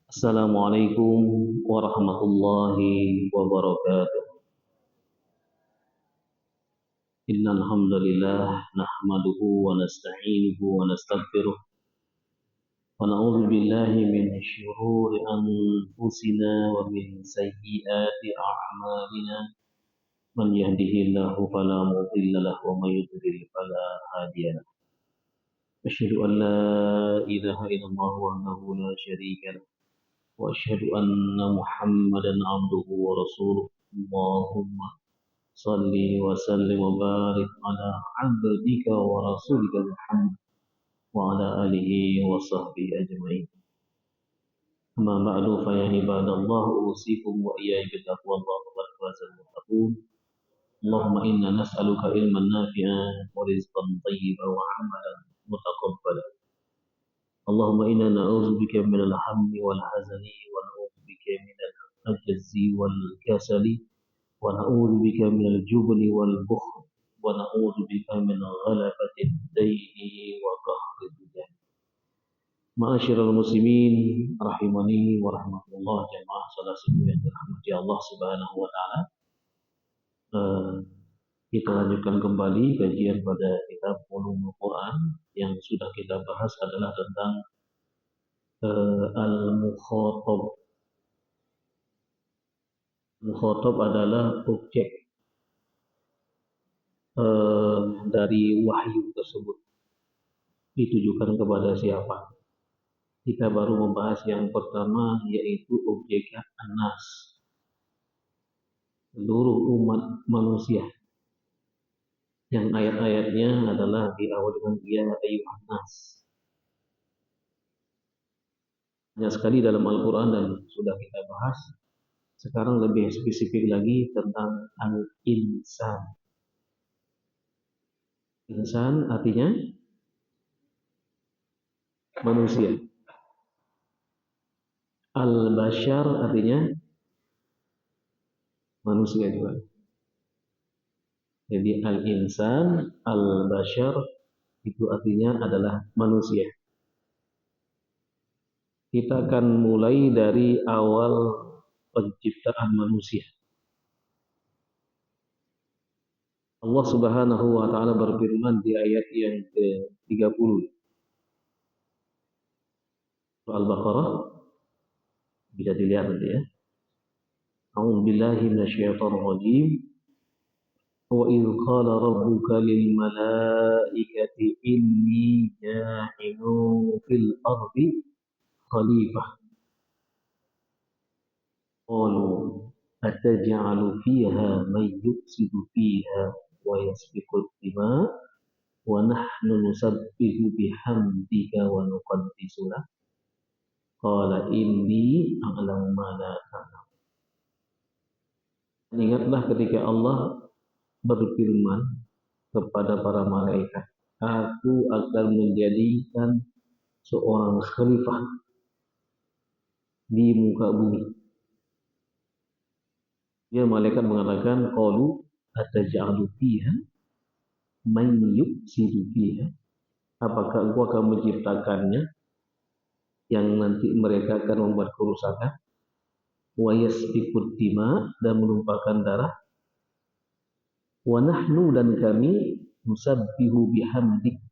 Assalamualaikum warahmatullahi wabarakatuh. Innal hamdalillah nahmaduhu wa nasta'inuhu wa nastaghfiruh wa na'udzu billahi min shururi anfusina wa min sayyiati a'malina. Man yahdihillahu fala mudilla lahu wa may yudlil fala hadiya lahu. Asyhadu an la ilaha illallah wahdahu la syarika lahu wa asyhadu anna Muhammadan abduhu wa rasuluh. Allahumma salli wa sallim wa barik ala abdika wa rasulika Muhammad wa ala alihi wa sahbihi ajma'in. Amma ba'du fa ya ibadallah usikum wa iyaya bitaqwallah wa fazal muttaqun. Allahumma inna nas'aluka ilman nafi'an wa rizqan thayyiban wa amalan mutaqabbalan. Allahumma inna na'udzubika minal hammi wal hazani wa na'udzubika minal ajzi wal kasali wa na'udzu bika minal jubni wal bukhl wa na'udzu bika min ghalabatid daini wa qahril rijal. Ma'asyiral muslimin rahimani wa rahmatullah jamaah salat subuh yang dirahmati Allah Subhanahu wa taala. Kita lanjutkan kembali kajian pada kitab Ulumul Quran. Yang sudah kita bahas adalah tentang al-mukhatab. Mukhatab adalah objek dari wahyu tersebut, ditujukan kepada siapa. Kita baru membahas yang pertama, yaitu objek an-nas, seluruh umat manusia, yang ayat-ayatnya adalah diawali dengan ya ayyuhan nas. Banyak sekali dalam Al-Quran dan sudah kita bahas. Sekarang lebih spesifik lagi tentang al-insan. Insan artinya manusia. Al-bashar artinya manusia juga. Jadi al-insan, al-bashar itu artinya adalah manusia. Kita akan mulai dari awal penciptaan manusia. Allah Subhanahu wa taala berfirman di ayat yang ke-30 Al-Baqarah, bisa dilihat nanti ya. A'udzu billahi minasyaitonir rajim. Wa idz qala rabbuka lil malaikati inni ja'ilun fil ardi khalifah. Qalu ataj'alu fiha may yufsidu fiha wa yasfiku ad-dima wa nahnu nusabbihu bihamdika wa nuqaddisu lak. Qala inni a'lamu ma la ta'lamun. Ingatlah ketika Allah berfirman kepada para malaikat, aku akan menjadikan seorang khalifah di muka bumi. Dia malaikat mengatakan, qalu ataj'alu fiha may yufsidu fiha. Apakah engkau akan menciptakannya yang nanti mereka akan membuat kerusakan? Wa yasfiku dima, dan menumpahkan darah. Wa nahnu, dan kami, nusabbihu bihamdik,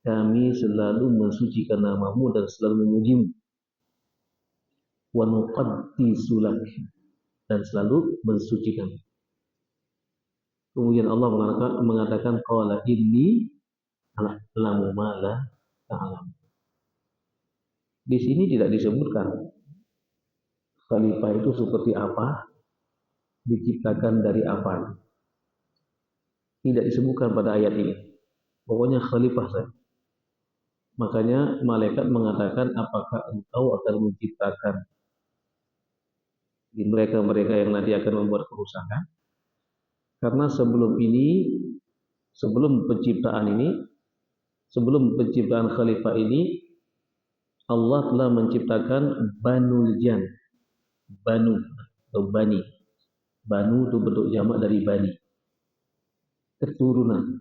kami selalu mensucikan namamu dan selalu memujimu. Wa nuqaddisu lak, dan selalu mensucikan. Kemudian Allah mengatakan qala inni a'lamu ma la ta'lamun. Di sini tidak disebutkan khalifah itu seperti apa, diciptakan dari apa. Tidak disebutkan pada ayat ini. Pokoknya khalifah saja. Makanya malaikat mengatakan, apakah engkau akan menciptakan di mereka-mereka yang nanti akan membuat kerusakan? Karena sebelum penciptaan khalifah ini, Allah telah menciptakan Banul Jan. Banu atau Bani. Banu itu bentuk jamak dari Bani. Keturunan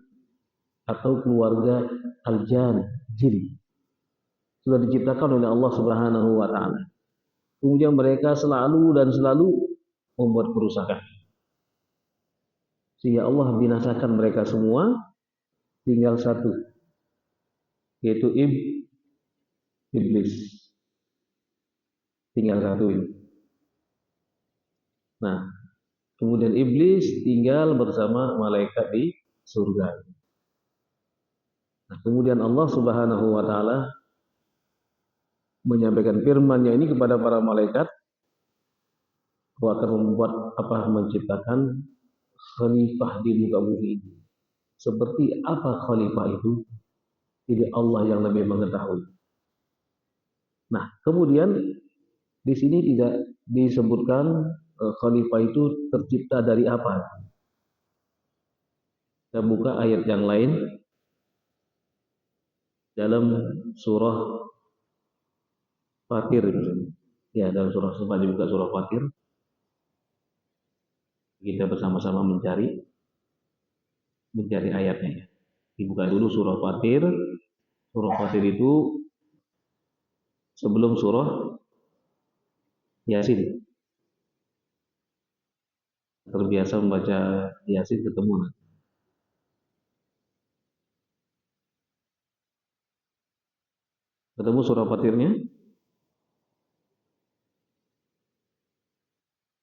atau keluarga Al-Jan, jin. Sudah diciptakan oleh Allah Subhanahu wa taala. Kemudian mereka selalu membuat kerusakan. Sehingga Allah binasakan mereka semua, tinggal satu, yaitu iblis. Tinggal satu ini. Nah, kemudian iblis tinggal bersama malaikat di surga. Nah, kemudian Allah Subhanahu wa taala menyampaikan firman-Nya ini kepada para malaikat, bahwa akan membuat menciptakan khalifah di muka bumi ini. Seperti apa khalifah itu? Jadi Allah yang lebih mengetahui. Nah, kemudian di sini tidak disebutkan khalifah itu tercipta dari apa. Kita buka ayat yang lain dalam surah Fatir. Ya, dalam surah dibuka surah Fatir. Kita bersama-sama mencari ayatnya. Dibuka dulu surah Fatir. Surah Fatir itu sebelum surah Yasin. Terbiasa membaca Yasin ketemu. Ketemu surah Fatirnya?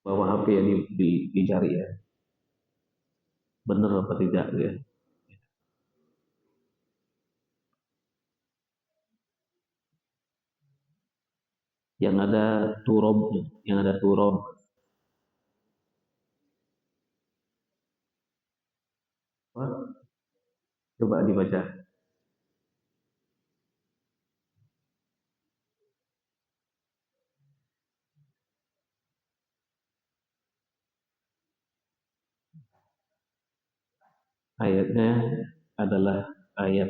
Bawa HP yang dicari ya. Benar apa tidak ya? Yang ada turob. Coba dibaca. Ayatnya adalah ayat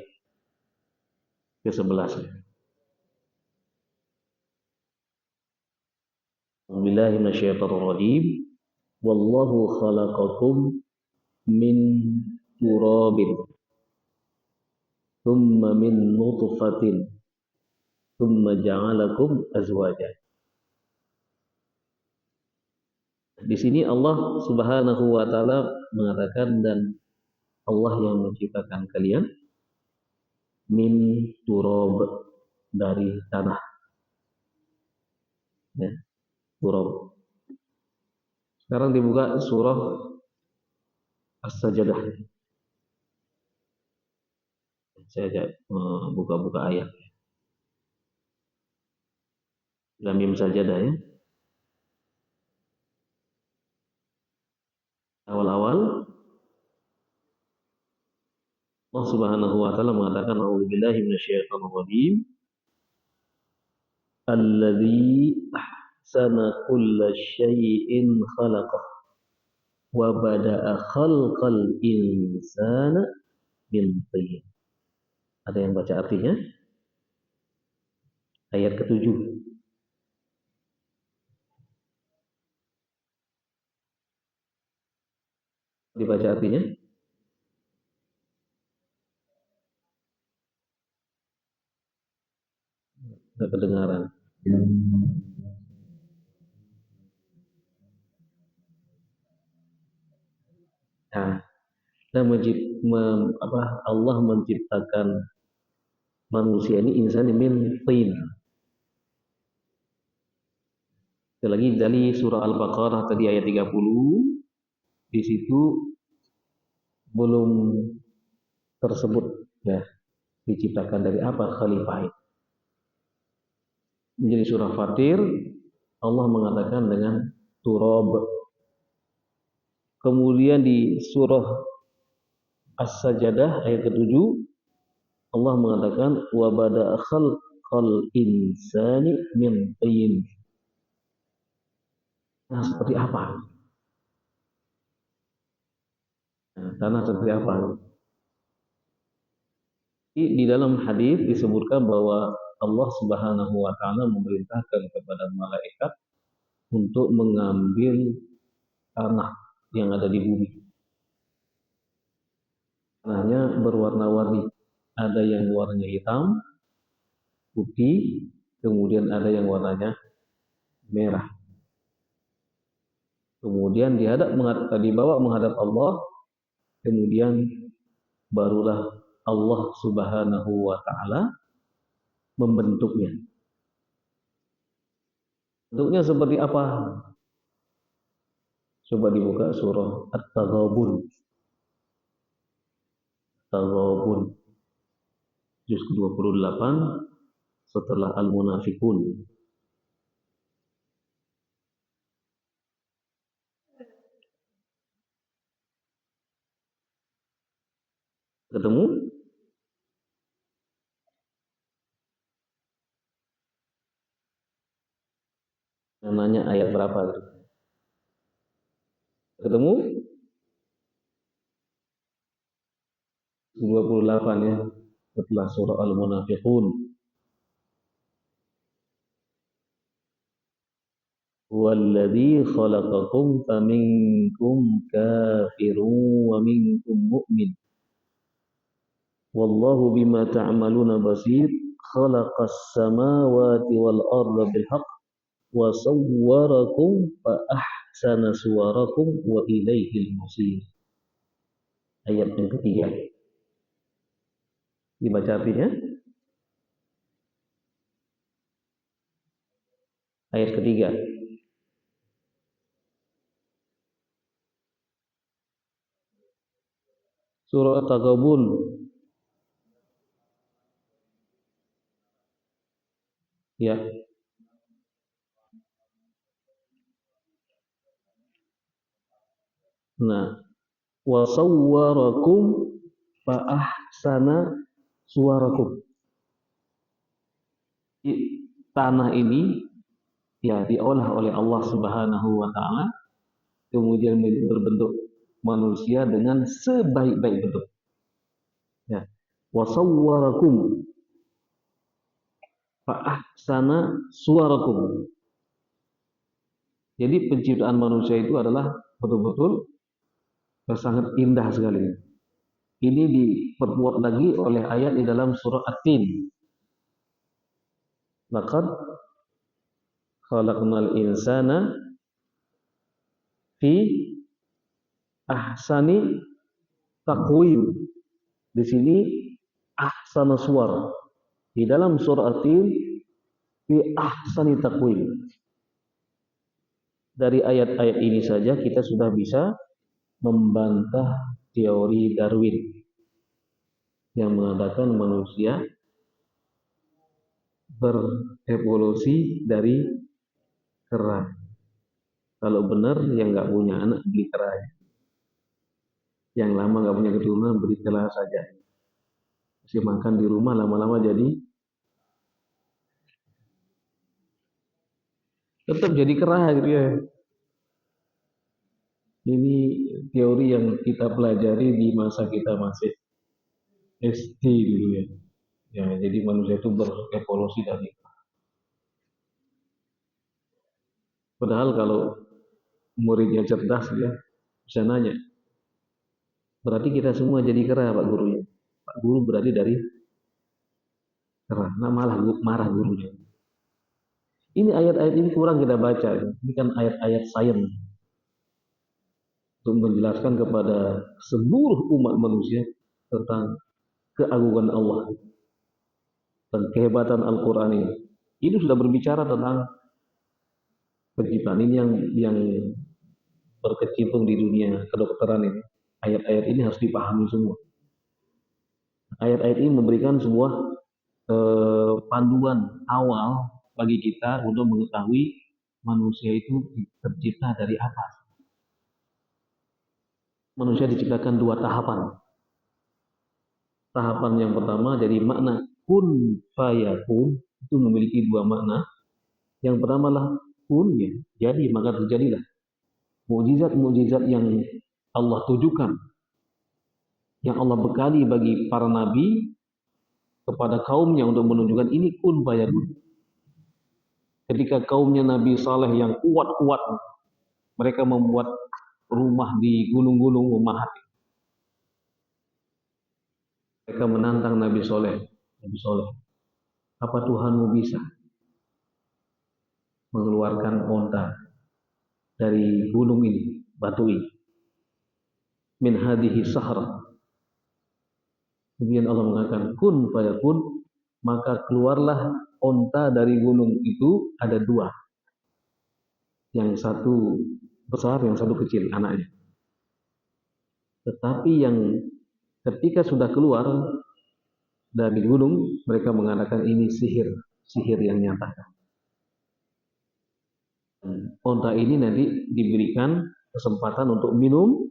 ke-11. Billahi minasyaitonir rajim. Wallahu khalaqakum min turabin thumma min nutfatin thumma ja'alakum azwaja. Di sini Allah Subhanahu wa taala mengatakan, dan Allah yang menciptakan kalian min turab, dari tanah. Ya, turab. Sekarang dibuka surah As-Sajdah. Saya buka-buka ayat. Lam mim sajadah ya. Awal-awal Allah Subhanahu wa taala mengatakan, a'udzubillahi minasyaitonir rajim. Alladzi ahsana kulla syai'in khalaqah wa bada'a khalqal insana min thin. Ada yang baca artinya? Ayat ke-7. Dibaca artinya? Tidak kedengaran. Nah, Allah menciptakan manusia ini insan min tin. Sekali lagi dari surah Al-Baqarah tadi ayat 30, di situ belum tersebut ya diciptakan dari apa khalifah itu. Menjadi surah Fatir Allah mengatakan dengan turab. Kemudian di surah As-Sajdah ayat ke-7 Allah mengatakan wa bada'a khalqal insani min tin. Nah, seperti apa? Nah, tanah seperti apa? Di dalam hadis disebutkan bahwa Allah Subhanahu wa taala memerintahkan kepada malaikat untuk mengambil tanah yang ada di bumi. Tanahnya berwarna-warni. Ada yang warnanya hitam, putih, kemudian ada yang warnanya merah. Kemudian dibawa menghadap Allah, kemudian barulah Allah Subhanahu wa taala membentuknya. Bentuknya seperti apa? Coba dibuka surah At-Taghabun. Taghabun juz ke-28 setelah Al-Munafiqun. Ketemu? Namanya ayat berapa? Ketemu? 28 ya, setelah surah Al-Munafiqun. Walladzi khalaqakum faminkum kafirun wa minkum mu'min. Wallahu bima ta'maluna basir. Khalaqas samawati wal arda bil haqq wa sawwarakum fa ahsana suwarakum wa ilaihil masir. Ayat yang ketiga. Dibaca artinya? Ayat ketiga. Surah At-Taghabun. Ya. Nah, wa sawwarakum fa ahsana suwarakum. Tanah ini ya diolah oleh Allah Subhanahu wa taala, kemudian berbentuk manusia dengan sebaik-baik bentuk. Ya. Wa sawwarakum fa ahsana suwarakum. Jadi penciptaan manusia itu adalah betul-betul sangat indah sekali. Ini diperkuat lagi oleh ayat di dalam surah At-Tin. Laqad khalaqnal insana fi ahsani taqwim. Di sini ahsana suwar. Di dalam surah At-Tin fi ahsani taqwim. Dari ayat-ayat ini saja kita sudah bisa membantah teori Darwin yang mengatakan manusia berevolusi dari kera. Kalau benar yang nggak punya anak beli kera, yang lama nggak punya keturunan beli kera saja. Masih makan di rumah lama-lama jadi tetap jadi kera gitu ya. Ini teori yang kita pelajari di masa kita masih SD dulu ya. Ya, jadi manusia itu berevolusi dari. Padahal kalau muridnya cerdas ya bisa nanya. Berarti kita semua jadi kera Pak gurunya. Pak guru berarti dari kera. Nah malah marah gurunya. Ini ayat-ayat ini kurang kita baca. Ini kan ayat-ayat sains untuk menjelaskan kepada seluruh umat manusia tentang keagungan Allah dan kehebatan Al-Quran ini. Ini sudah berbicara tentang penciptaan ini yang berkecimpung di dunia kedokteran ini. Ayat-ayat ini harus dipahami semua. Ayat-ayat ini memberikan sebuah panduan awal bagi kita untuk mengetahui manusia itu tercipta dari apa. Manusia diciptakan dua tahapan. Tahapan yang pertama dari makna kun fayakun itu memiliki dua makna. Yang pertama lah kun ya, jadi maka terjadilah. Mukjizat-mukjizat yang Allah tujukan, yang Allah bekali bagi para nabi kepada kaumnya untuk menunjukkan ini kun fayakun. Ketika kaumnya Nabi Saleh yang kuat-kuat, mereka membuat rumah di gunung-gunung memahat. Mereka menantang Nabi Saleh. Nabi Saleh, apa Tuhanmu bisa mengeluarkan onta dari gunung ini, batu ini. Min hadhihi sahra. Kemudian Allah mengatakan kun fayakun, maka keluarlah onta dari gunung itu ada dua. Yang satu besar, yang satu kecil anaknya. Tetapi yang ketika sudah keluar dari gunung, mereka mengatakan ini sihir, sihir yang nyata. Onta ini nanti diberikan kesempatan untuk minum,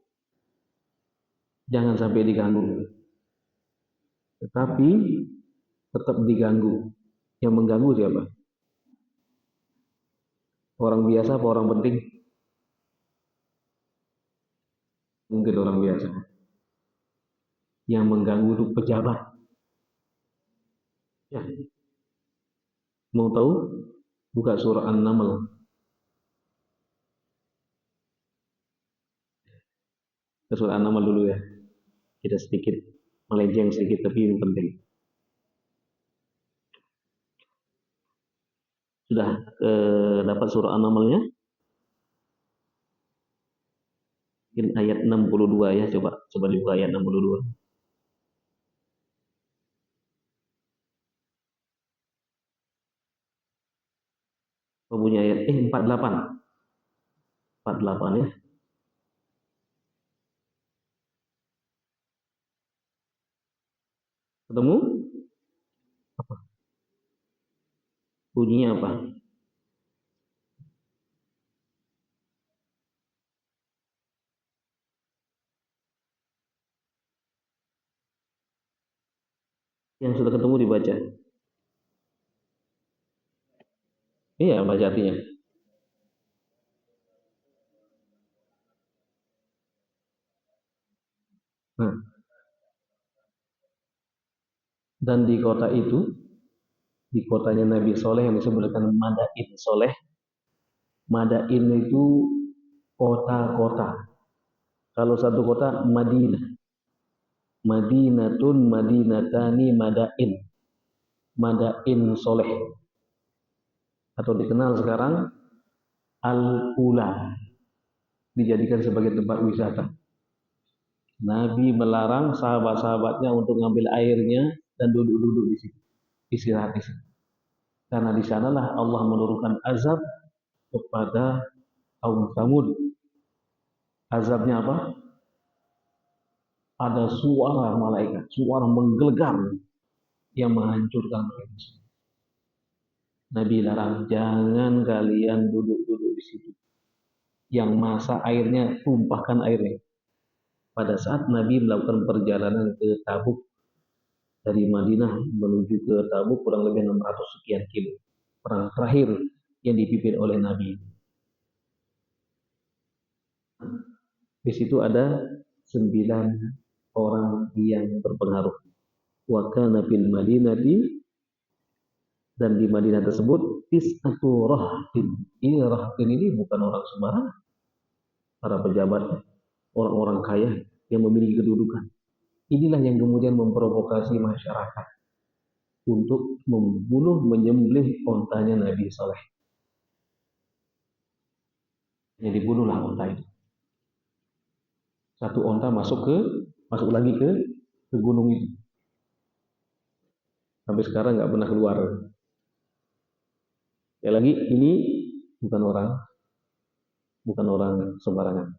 jangan sampai diganggu. Tetapi tetap diganggu. Yang mengganggu siapa? Orang biasa apa orang penting? Mungkin orang biasa. Yang mengganggu itu pejabat. Ya. Mau tahu? Buka surah An-Naml. Ke surah An-Naml dulu ya. Kita sedikit melenceng sedikit, tapi ini penting. Sudah dapat surah An-Naml-nya? Mungkin ayat 62 ya, coba dibuka ayat 62. Punya ayat 48. 48 ya. Ketemu? Apa? Bunyinya apa? Yang sudah ketemu dibaca. Iya, baca artinya. Nah, dan di kota itu, di kotanya Nabi Soleh yang disebutkan Madain Soleh. Madain itu kota-kota. Kalau satu kota Madinah. Madinatun Madinatani Madain. Madain Soleh. Atau dikenal sekarang Al-Ula. Dijadikan sebagai tempat wisata. Nabi melarang sahabat-sahabatnya untuk ngambil airnya dan duduk-duduk di situ, istirahat di situ. Karena di sanalah Allah menurunkan azab kepada kaum Samud. Azabnya apa? Ada suara malaikat, suara menggelegar yang menghancurkan mereka. Nabi larang, jangan kalian duduk-duduk di situ. Yang masa airnya, tumpahkan airnya. Pada saat Nabi melakukan perjalanan ke Tabuk, dari Madinah menuju ke Tabuk kurang lebih 600 sekian kilo. Perang terakhir yang dipimpin oleh Nabi. Di situ ada 9 orang yang berpengaruh. Wa kana fil Madinati, dan di Madinah tersebut tis'atu rahtin. Ini rahtin ini bukan orang sembarangan. Para pejabat, orang-orang kaya yang memiliki kedudukan. Inilah yang kemudian memprovokasi masyarakat untuk membunuh, menyembelih ontanya Nabi Saleh. Yang dibunuhlah onta itu. Satu onta masuk lagi ke gunung itu. Sampai sekarang nggak pernah keluar. Ya lagi ini bukan orang sembarangan.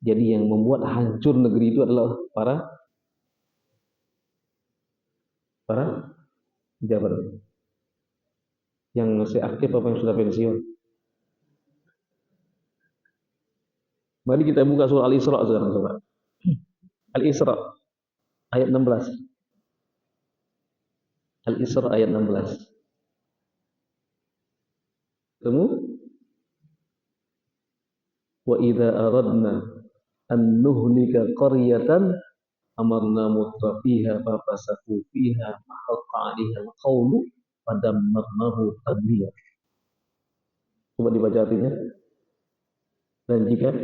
Jadi yang membuat hancur negeri itu adalah para pejabat. Yang masih aktif apa yang sudah pensiun? Mari kita buka surah Al-Isra sekarang, coba. Al-Isra ayat 16. Al-Isra ayat 16. Ketemu? Wa idza aradna an nuhlika qaryatan amarna mutrafiha fa fasaku fiha ma haqqa 'alaiha al-qawlu fadammarnahu tadmira. Coba dibaca artinya. Dan jika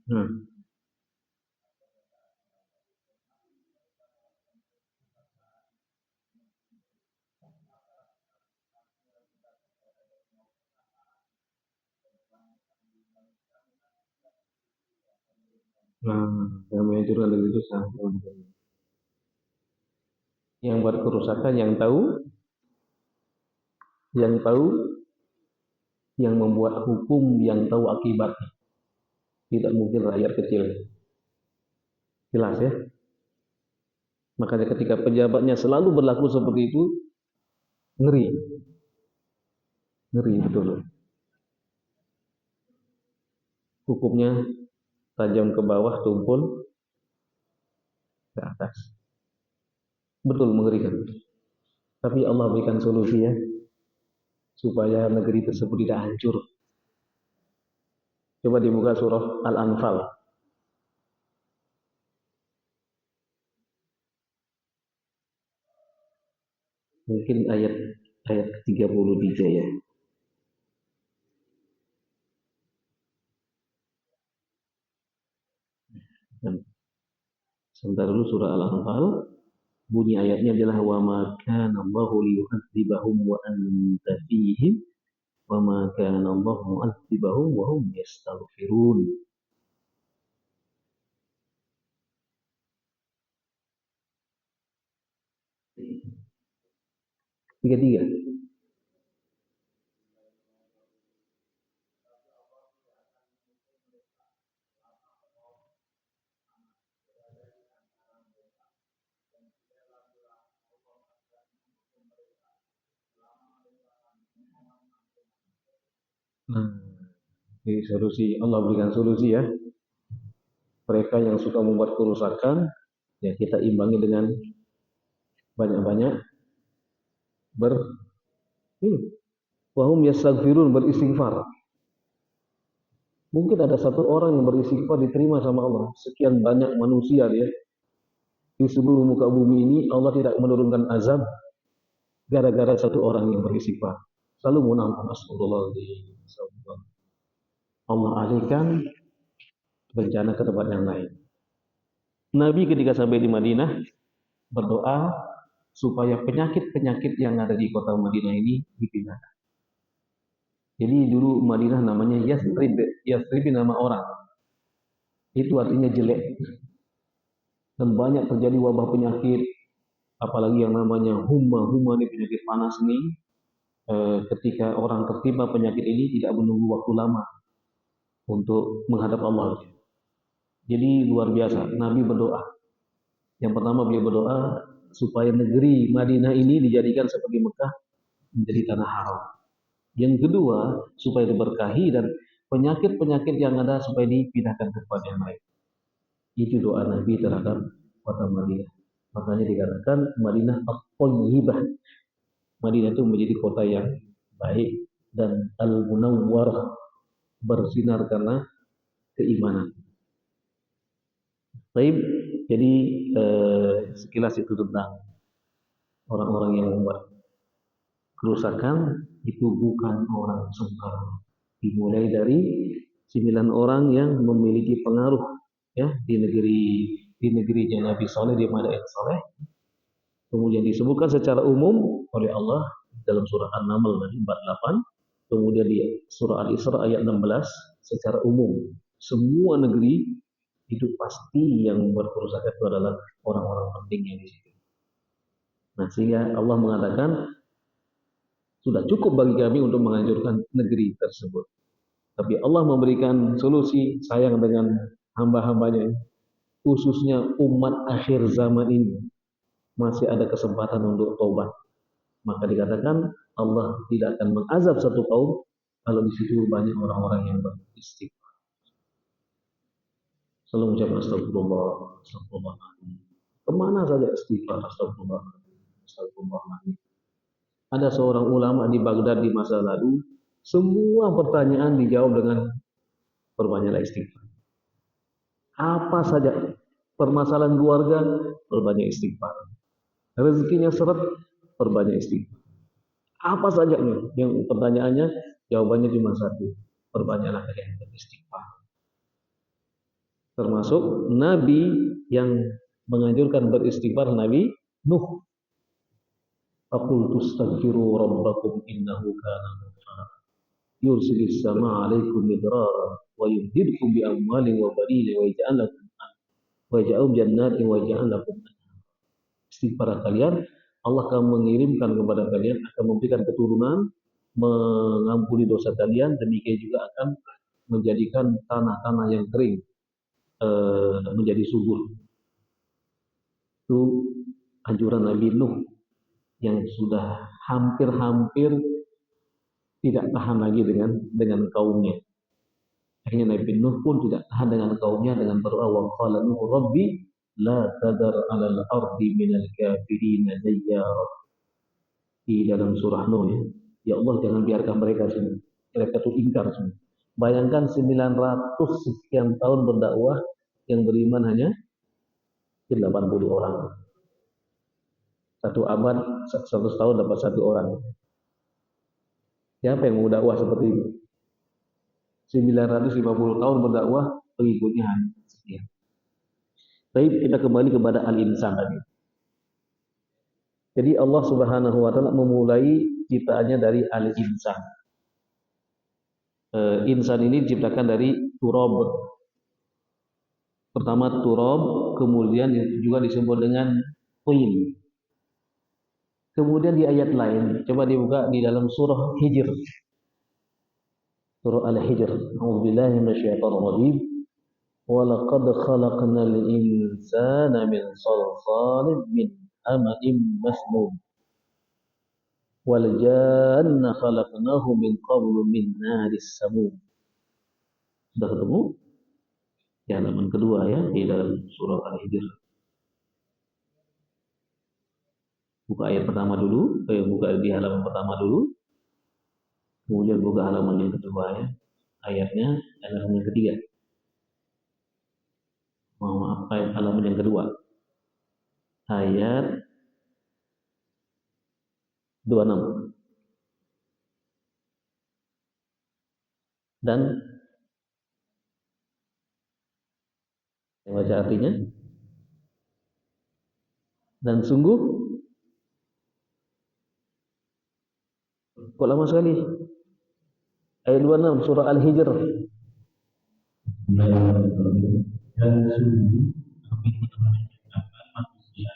hmm, Nah, yang menghancurkan negeri itu sangat. Yang buat kerusakan yang tahu, yang membuat hukum, yang tahu akibat. Tidak mungkin rakyat kecil. Jelas ya. Makanya ketika pejabatnya selalu berlaku seperti itu, ngeri, ngeri betul. Hukumnya tajam ke bawah, tumpul ke atas. Betul mengerikan. Tapi Allah berikan solusi ya, supaya negeri tersebut tidak hancur. Coba dibuka surah Al-Anfal. Mungkin ayat ayat 33 ya. Dan sebentar dulu surah Al-Anfal. Bunyi ayatnya adalah wa ma kana Allahu liyu'adzibahum wa anta fihim wa ma kana Allahu mu'adzibahum wa hum yastaghfirun. 33. Nah, ini solusi, Allah berikan solusi ya. Mereka yang suka membuat kerusakan, ya kita imbangi dengan banyak-banyak ber wahum yastaghfirun, beristighfar. Mungkin ada satu orang yang beristighfar diterima sama Allah. Sekian banyak manusia dia di seluruh muka bumi ini, Allah tidak menurunkan azab gara-gara satu orang yang beristighfar. Selalu mengampun astagfirullahaladzim. Allah alihkan bencana ke tempat yang lain. Nabi ketika sampai di Madinah berdoa supaya penyakit-penyakit yang ada di kota Madinah ini dipindahkan. Jadi dulu Madinah namanya Yathrib. Yathrib nama orang. Itu artinya jelek. Dan banyak terjadi wabah penyakit, apalagi yang namanya humma ini penyakit panas ini. Ketika orang tertimpa penyakit ini tidak menunggu waktu lama untuk menghadap Allah. Jadi luar biasa. Nabi berdoa. Yang pertama beliau berdoa supaya negeri Madinah ini dijadikan seperti Mekah menjadi tanah haram. Yang kedua, supaya diberkahi dan penyakit-penyakit yang ada supaya dipindahkan ke tempat yang lain. Itu doa Nabi terhadap kota Madinah. Makanya dikatakan Madinah at-thayyibah. Madinah itu menjadi kota yang baik dan al-munawwarah, bersinar karena keimanan. Baik, jadi sekilas itu tentang orang-orang yang membuat kerusakan itu bukan orang sembarang. Dimulai dari 9 orang yang memiliki pengaruh ya di negerinya Nabi Saleh di Madain Saleh. Kemudian disebutkan secara umum oleh Allah dalam surah An-Naml tadi 48, kemudian di surah Al-Isra ayat 16 secara umum. Semua negeri itu pasti yang membuat kerusakan itu adalah orang-orang penting yang di situ. Nah, sehingga Allah mengatakan sudah cukup bagi kami untuk menghancurkan negeri tersebut. Tapi Allah memberikan solusi, sayang dengan hamba-hambanya, khususnya umat akhir zaman ini masih ada kesempatan untuk taubat. Maka dikatakan Allah tidak akan mengazab satu kaum kalau di situ banyak orang-orang yang beristighfar. Selalu mengucapkan astagfirullah, astagfirullah. Kemana saja istighfar, astagfirullah, astagfirullah. Ada seorang ulama di Baghdad di masa lalu, semua pertanyaan dijawab dengan perbanyaklah istighfar. Apa saja permasalahan keluarga, perbanyak istighfar. Rezekinya seret, perbanyak istighfar. Apa saja nih yang pertanyaannya, jawabannya cuma satu, perbanyaklah kalian beristighfar. Termasuk Nabi yang menganjurkan beristighfar, Nabi Nuh. Faqultu astaghfiru rabbakum innahu kana ghaffara yursilis sama alaikum midrara wa yumdidkum bi amwalin wa banina wa yaj'al lakum waja'um jannati waja'al lakum istighfar kalian, Allah akan mengirimkan kepada kalian, akan memberikan keturunan, mengampuni dosa kalian, demikian juga akan menjadikan tanah-tanah yang kering menjadi subur. Itu anjuran Nabi Nuh yang sudah hampir-hampir tidak tahan lagi dengan kaumnya. Akhirnya Nabi Nuh pun tidak tahan dengan kaumnya dengan berdoa, wa qala Nuh rabbi la tadar 'alal ardi minal kafirin dayyara. Di dalam surah Nuh ya. Ya Allah, jangan biarkan mereka semua. Mereka itu ingkar semua. Bayangkan 900 sekian tahun berdakwah, yang beriman hanya 80 orang. Satu abad, 100 tahun dapat satu orang. Siapa yang mau dakwah seperti itu? 950 tahun berdakwah, pengikutnya hanya sekian. Baik, kita kembali kepada al-insan tadi. Jadi Allah Subhanahu wa taala memulai ciptaannya dari al-insan. Insan ini diciptakan dari turab. Pertama turab, kemudian juga disebut dengan tin. Kemudian di ayat lain, coba dibuka di dalam surah Hijr. Surah Al-Hijr. A'udzubillahi minasyaitonir rajim. Wa laqad khalaqnal insana min shalsalin min hama'in masnun. Wal janna khalaqnahu min qablu min naris samum. Sudah ketemu? Di halaman kedua ya, di dalam surah Al-Hijr. Buka ayat pertama dulu, buka di halaman pertama dulu. Kemudian buka halaman yang kedua ya. Ayatnya halaman yang ketiga. Maaf, ayat halaman yang kedua. Ayat 26. Dan yang baca artinya. Dan sungguh kok lama sekali. Ayat 26 surah Al-Hijr. Dan sungguh kami telah menciptakan manusia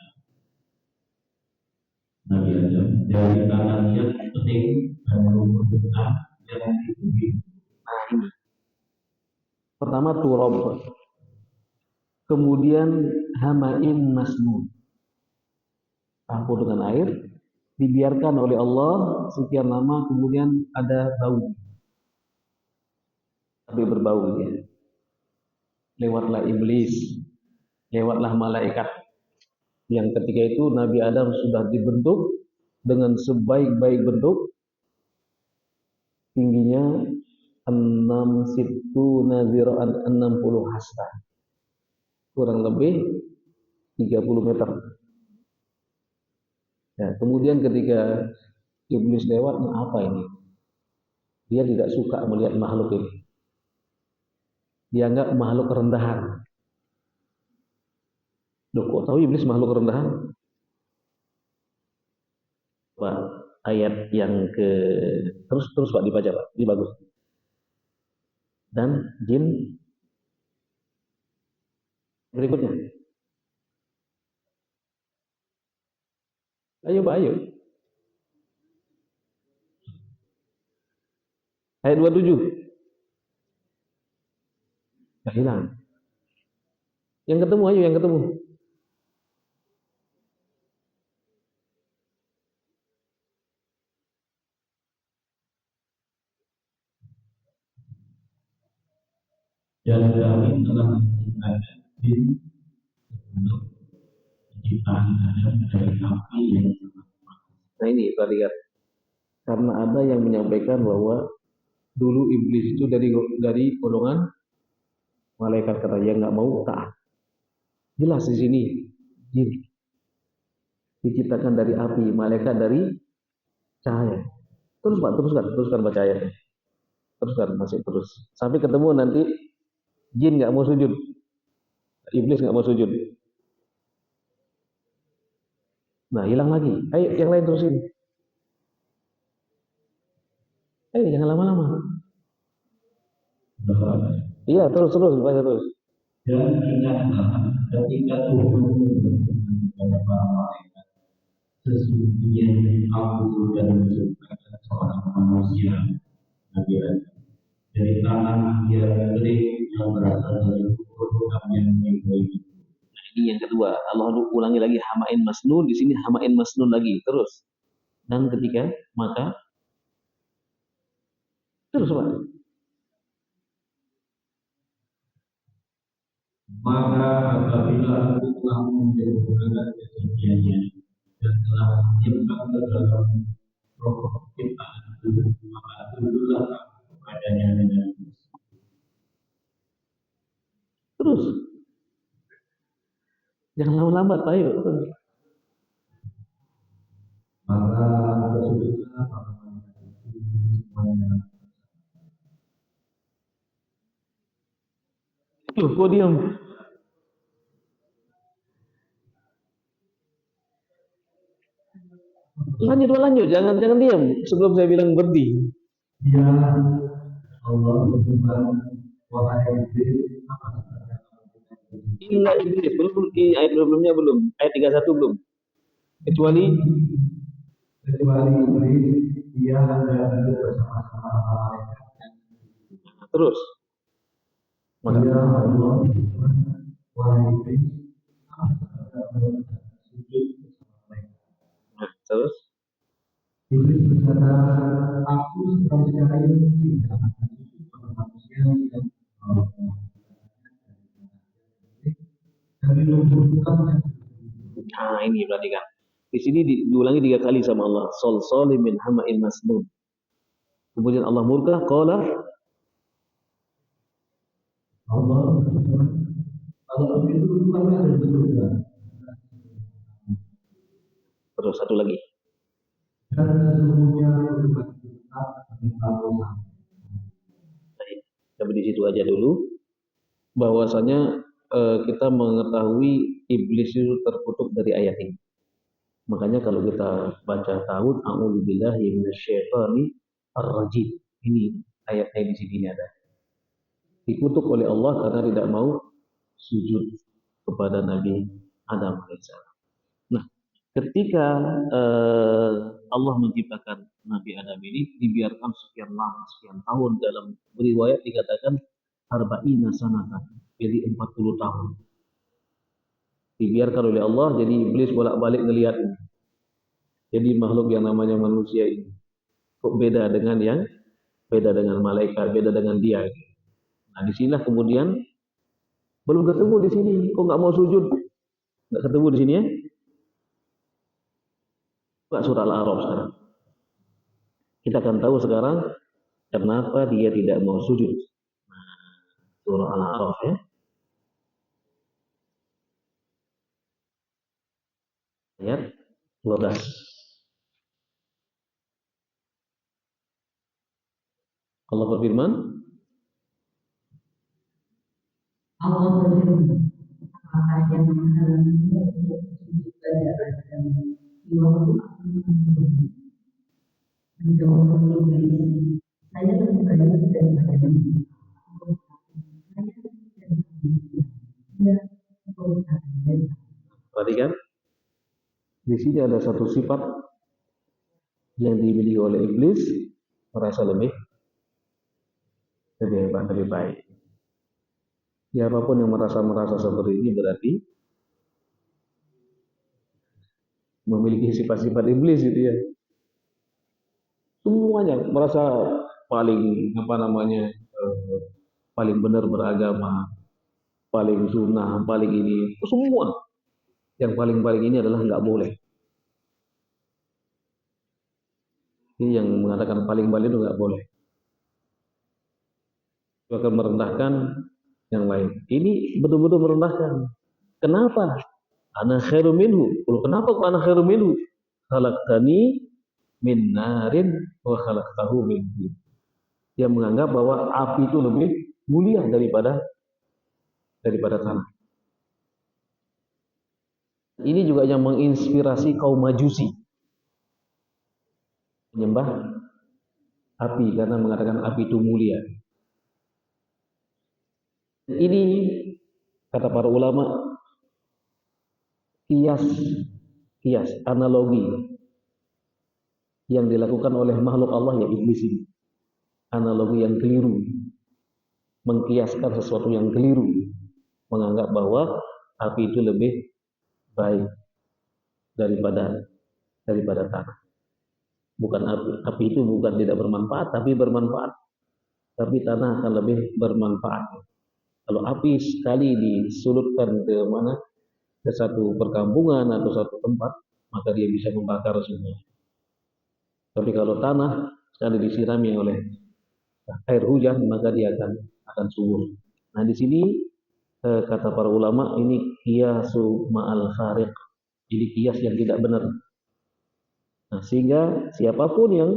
Nabi Adam dari tanah yang penting dan merupakan yang dipuji. Pertama turab, kemudian hama'in masnun, campur dengan air, dibiarkan oleh Allah sekian lama, kemudian ada bau, tapi berbau dia. Lewatlah iblis, lewatlah malaikat, yang ketika itu Nabi Adam sudah dibentuk dengan sebaik-baik bentuk, tingginya 60 hasta, kurang lebih 30 meter. Ya, kemudian ketika iblis lewat, apa ini? Dia tidak suka melihat makhluk ini. Dia anggap makhluk rendahan. Loh, kok tahu iblis makhluk rendahan? Pak, ayat yang ke terus Pak dibaca Pak, ini bagus. Dan jin berikutnya. Ayo Pak, ayo. Ayat 27. Nggak hilang. Yang ketemu, ayo yang ketemu. Dan kami telah menciptakan jin untuk penciptaan Adam dari api yang sangat panas. Nah ini Pak lihat, karena ada yang menyampaikan bahwa dulu iblis itu dari golongan malaikat, kata yang nggak mau taat. Jelas di sini jin diciptakan dari api, malaikat dari cahaya. Terus Pak, teruskan baca ayatnya. Teruskan, masih terus. Sampai ketemu nanti jin nggak mau sujud, iblis nggak mau sujud. Nah hilang lagi. Ayo yang lain terusin. Ayo jangan lama-lama. Iya terus baca terus. Dan ingatlah ketika Tuhan berfirman kepada para malaikat, sesungguhnya aku dan menciptakan seorang manusia, Nabi Adam, dari tanah yang kering yang berasal dari perut yang baik. Ini yang kedua. Allah ulangi lagi hamain masnun, di sini hamain masnun lagi terus. Dan ketika maka terus Pak. Maka apabila aku telah menjatuhkan kejadiannya dan telah menyimpan ke dalam roh ciptaan itu, maka tunduklah kepadanya dengan Terus jangan lama-lama Pak, ayo. maka tersebutlah para malaikat itu semuanya. Loh, kok diam? Lanjut, jangan diam sebelum saya bilang berhenti. Ya Allah berfirman, wahai Iblis, apa saja Illa iblis, belum ayat sebelumnya belum, ayat 31 belum. Kecuali Iblis, dia hendak hidup bersama-sama para malaikat. terus. Maka ya Allah berfirman, wahai Iblis, apa saja sujud bersama mereka. Terus Iblis berkata, aku sekali-sekali tidak akan sujud pada manusia yang dari lumpuhkan. nah ini berarti kan. Di sini diulangi 3 kali sama Allah. Sol min hama'in masnun. Kemudian Allah murka, qala Allah kalau begitu keluarlah dari surga. terus satu lagi. Dan sesungguhnya Tuhan kita menimpa Sampai di situ aja dulu. Bahwasanya kita mengetahui iblis itu terkutuk dari ayat ini. Makanya kalau kita baca ta'awudz, a'udzubillahi minasyaitonir rajim. Ini ayatnya di sini ada. Dikutuk oleh Allah karena tidak mau sujud kepada Nabi Adam alaihissalam. Nah, ketika Allah menciptakan Nabi Adam ini, dibiarkan sekian lama, sekian tahun, dalam riwayat dikatakan arba'ina sanatan, jadi 40 tahun. Dibiarkan oleh Allah, jadi iblis bolak-balik ngelihat ini. Jadi makhluk yang namanya manusia ini kok beda dengan malaikat, beda dengan dia. Nah, disinilah kemudian belum ketemu di sini, kok nggak mau sujud? Nggak ketemu di sini ya? Buka surah Al-A'raf sekarang. Kita akan tahu sekarang kenapa dia tidak mau sujud. Nah, surah Al-A'raf ya. Ayat 12. Allah berfirman, Allah berfirman, apa yang menghalangimu untuk sujud pada Adam di waktu aku menjawab Iblis, saya lebih baik daripada ini. perhatikan, di sini ada satu sifat yang dimiliki oleh iblis, merasa lebih hebat, lebih baik. Siapapun yang merasa seperti ini berarti memiliki sifat-sifat iblis gitu ya. Semuanya merasa paling paling benar beragama, paling sunnah, paling ini, semua. Yang paling ini adalah nggak boleh. Ini yang mengatakan paling itu nggak boleh. Itu akan merendahkan yang lain. Ini betul-betul merendahkan. Kenapa? Ana khairu minhu. Kenapa kok ana khairu minhu? Khalaqtani min narin wa khalaqtahu min tin. Dia menganggap bahwa api itu lebih mulia daripada tanah. Ini juga yang menginspirasi kaum Majusi menyembah api karena mengatakan api itu mulia. Ini Kata para ulama, kias, analogi yang dilakukan oleh makhluk Allah ya iblis ini. Analogi yang keliru, mengkiaskan sesuatu yang keliru, menganggap bahwa api itu lebih baik daripada tanah. Bukan api itu bukan tidak bermanfaat, tapi bermanfaat. Tapi tanah akan lebih bermanfaat. Kalau api sekali disulutkan ke mana, ke satu perkampungan atau satu tempat, maka dia bisa membakar semua. Tapi kalau tanah sekali disirami oleh air hujan, maka dia akan subur. Nah di sini kata para ulama ini kiasu ma'al khariq. Jadi kias yang tidak benar. Nah sehingga siapapun yang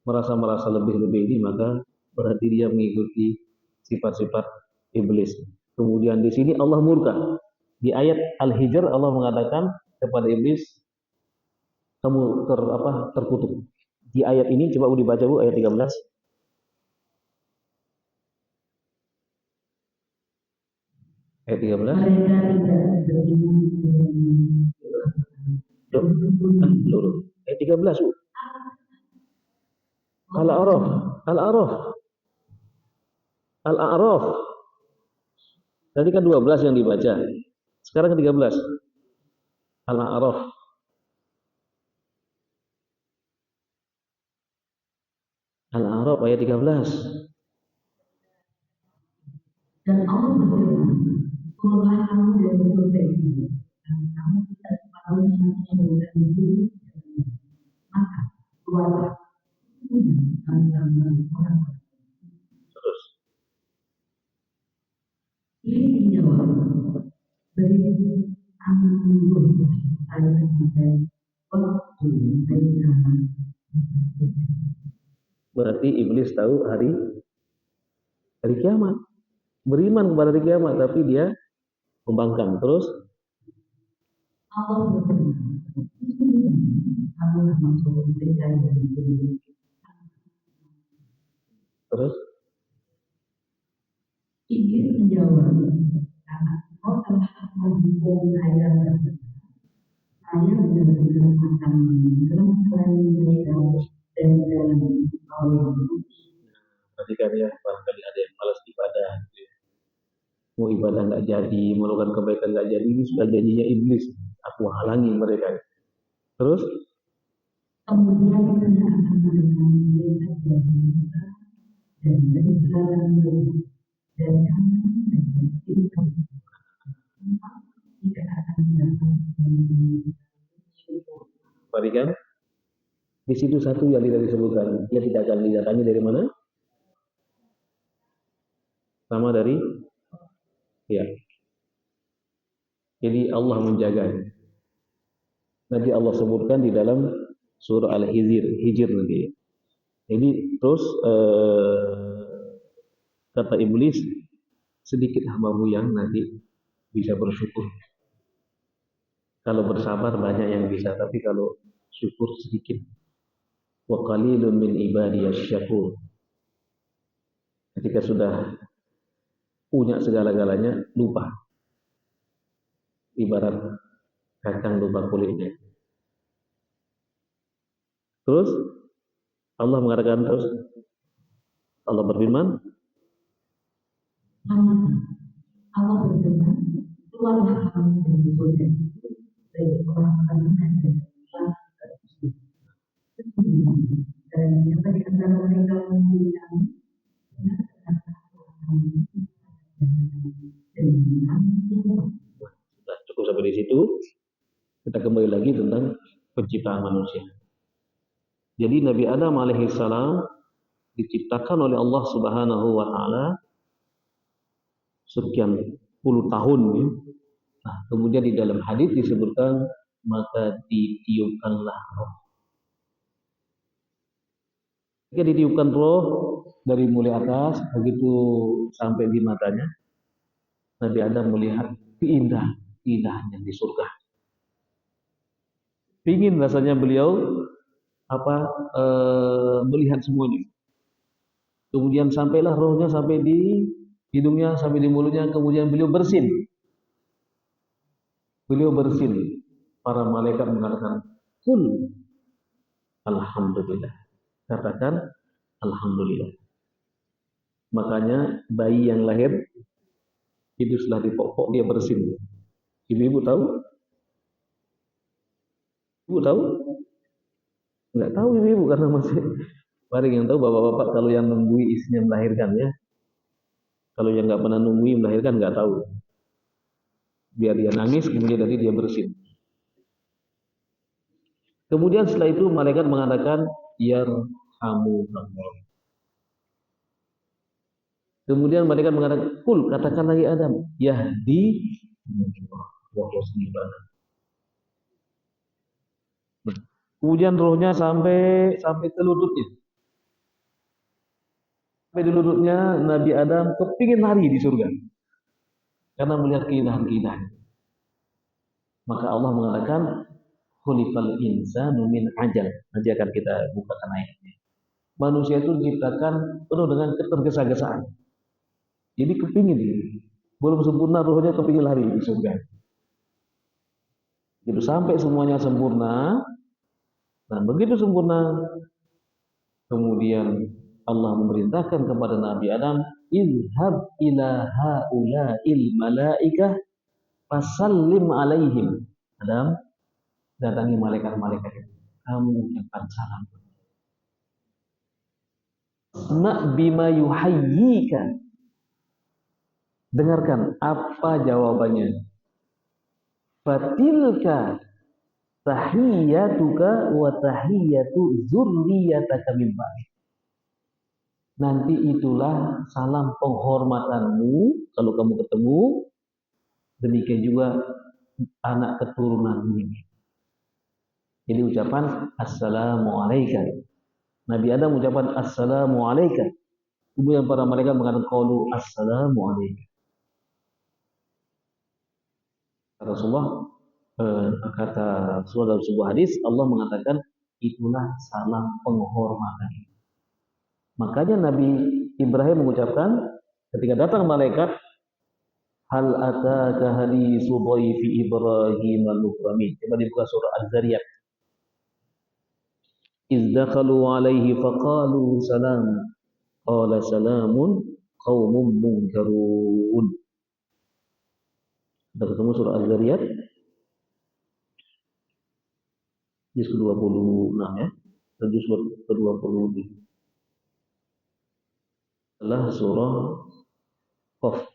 merasa lebih-lebih ini, maka berarti dia mengikuti sifat-sifat iblis. Kemudian di sini Allah murka. Di ayat Al-Hijr Allah mengatakan kepada iblis, kamu terkutuk. Di ayat ini coba dibaca Bu, ayat 13. Ayat 13. Ayat 13 Bu. Al-A'raf. Tadi kan 12 yang dibaca. Sekarang ke 13. Al-A'raf. Al-A'raf ayat 13. Dan Allah berfirman, keluarlah kamu dari surga itu, dan kamu tidak separuhnya menggunakan diri, maka keluarlah orang. Terus. Ini menjawab, beri ampun saya sampai waktu dari kamu. Berarti iblis tahu hari kiamat. Beriman kepada hari kiamat, tapi dia membangkang. Terus Allah berfirman, terus iblis menjawab, karena kau telah menghukum saya benar-benar akan menjelaskan mereka dan dalam Allah. Perhatikan ya, barangkali ada yang malas ibadah, mau ibadah nggak jadi, melakukan kebaikan nggak jadi, ini sudah janjinya iblis. Aku halangi mereka. Terus kemudian mereka akan mendengar mereka dan belakang mereka dan kanan dan kiri kamu tidak akan mendapat syukur. Perhatikan, di situ satu yang tidak disebutkan, dia tidak akan didatangi dari mana? Sama dari ya. Jadi Allah menjaga. Nanti Allah sebutkan di dalam surah Al-Hijr nanti. Jadi terus kata iblis, sedikit hambamu yang nanti bisa bersyukur. Kalau bersabar banyak yang bisa, tapi kalau syukur sedikit. Wa qalilun min ibadiyasy syakur. Ketika sudah punya segala-galanya, lupa. Ibarat kacang lupa kulitnya. Terus Allah mengatakan terus, Allah berfirman, Allah berfirman, keluarlah kamu dari surga dari orang-orang dan dan siapa di antara mereka memilih kamu, cukup sampai di situ. Kita kembali lagi tentang penciptaan manusia. Jadi Nabi Adam alaihissalam diciptakan oleh Allah Subhanahu wa taala sekian puluh tahun ya. Nah, kemudian di dalam hadis disebutkan maka ditiupkanlah roh. Ketika ditiupkan roh dari mulai atas begitu sampai di matanya, Nabi Adam melihat keindahan di surga. Ingin rasanya beliau melihat semuanya. Kemudian sampailah rohnya sampai di hidungnya, sampai di mulutnya, kemudian beliau bersin. beliau bersin. Para malaikat mengatakan, "Qul alhamdulillah." Katakan alhamdulillah. Makanya bayi yang lahir itu setelah dipopok dia bersin. Ibu-ibu tahu? Ibu tahu? Enggak tahu ibu-ibu karena masih paling yang tahu bapak-bapak kalau yang nunggui istrinya melahirkan ya. Kalau yang nggak pernah nunggui melahirkan nggak tahu. Biar dia nangis kemudian nanti dia bersin. Kemudian setelah itu malaikat mengatakan yarhamukallah. Kemudian malaikat mengatakan, "Kul, katakan lagi Adam, yahdi wa husnibana." Kemudian rohnya sampai ke lututnya. Sampai di lututnya Nabi Adam kepingin lari di surga karena melihat keindahan-keindahan. Maka Allah mengatakan, "Khuliqal insanu min ajal." Nanti akan kita bukakan ayatnya. Manusia itu diciptakan penuh dengan ketergesa-gesaan. Jadi kepingin, belum sempurna rohnya kepingin lari di surga. Itu sampai semuanya sempurna. Nah, begitu sempurna, kemudian Allah memerintahkan kepada Nabi Adam, "Izhab ila haula'il malaikah fasallim alaihim." Adam, datangi malaikat-malaikat itu. Kamu ucapkan salam. Na bima yuhayyika. Dengarkan apa jawabannya. Fatilka tahiyyatuka wa tahiyyatu dzurriyyataka min ba'di. Nanti itulah salam penghormatanmu kalau kamu ketemu, demikian juga anak keturunanmu. Jadi ucapan assalamualaikum. Nabi Adam ucapan assalamualaikum. Kemudian para malaikat mengatakan qalu assalamualaikum. Rasulullah kata Rasulullah dalam sebuah hadis, Allah mengatakan itulah salam penghormatan. Makanya Nabi Ibrahim mengucapkan ketika datang malaikat, hal ataka haditsu dhaifi Ibrahim al-mukramin. Coba dibuka surah Az-Zariyat. Iz dakhalu alaihi faqalu salam. Qala salamun qaumun munkarun. Kita ketemu surah Az-Zariyat juz ke-26 ya. Juz ke-20 adalah surah Qaf.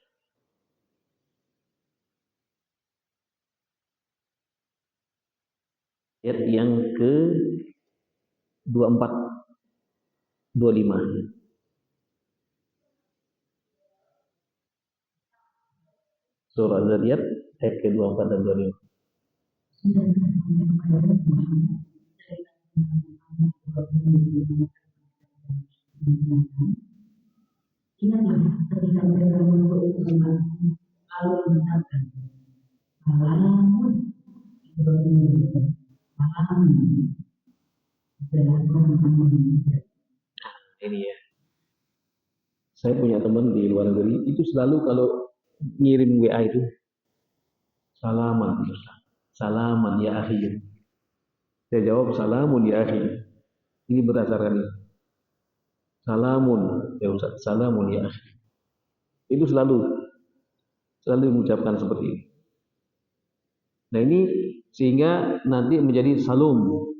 Ayat yang ke-24 25. Surah Az-Zariyat ayat ke-24 dan 25. Ingatlah ketika mereka masuk ke rumah, lalu mengucapkan salamun ini ya. Saya punya teman di luar negeri itu selalu kalau ngirim WA itu salaman, salaman ya akhi. Saya jawab salamun ya akhi. Ini berdasarkan ini. Salamun ya Ustaz, salamun ya akhi. Itu selalu mengucapkan seperti ini. Nah ini sehingga nanti menjadi salum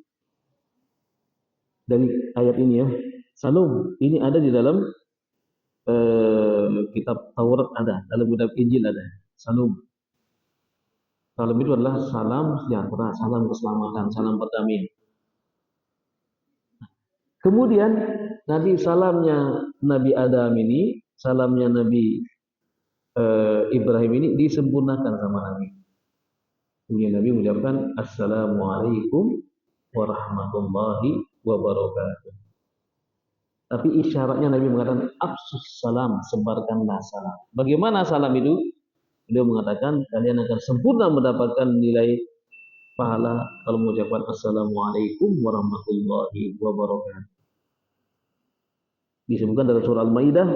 dari ayat ini ya. Salum ini ada di dalam kitab Taurat ada, dalam kitab Injil ada. Salum. Salam itu adalah salam sejahtera, salam keselamatan, salam perdamaian. Kemudian nanti salamnya Nabi Adam ini, salamnya Nabi Ibrahim ini disempurnakan sama Nabi. Kemudian Nabi mengucapkan Assalamualaikum warahmatullahi wabarakatuh. Tapi isyaratnya Nabi mengatakan afsus salam, sebarkanlah salam. Bagaimana salam itu? Beliau mengatakan kalian akan sempurna mendapatkan nilai pahala kalau mengucapkan Assalamualaikum warahmatullahi wabarakatuh. Disebutkan dalam surah Al-Maidah,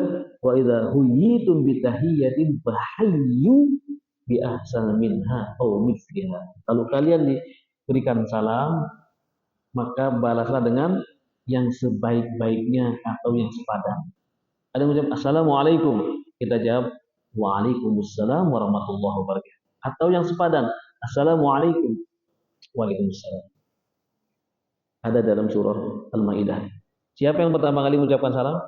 wa idza huyyitum bi tahiyyatin fahayyu bi ahsana minha aw mithliha. Kalau kalian diberikan salam, maka balaslah dengan yang sebaik-baiknya atau yang sepadan. Ada yang menjawab assalamualaikum, kita jawab waalaikumsalam warahmatullahi wabarakatuh. Atau yang sepadan, assalamualaikum, waalaikumsalam. Ada dalam surah Al-Maidah. Siapa yang pertama kali mengucapkan salam?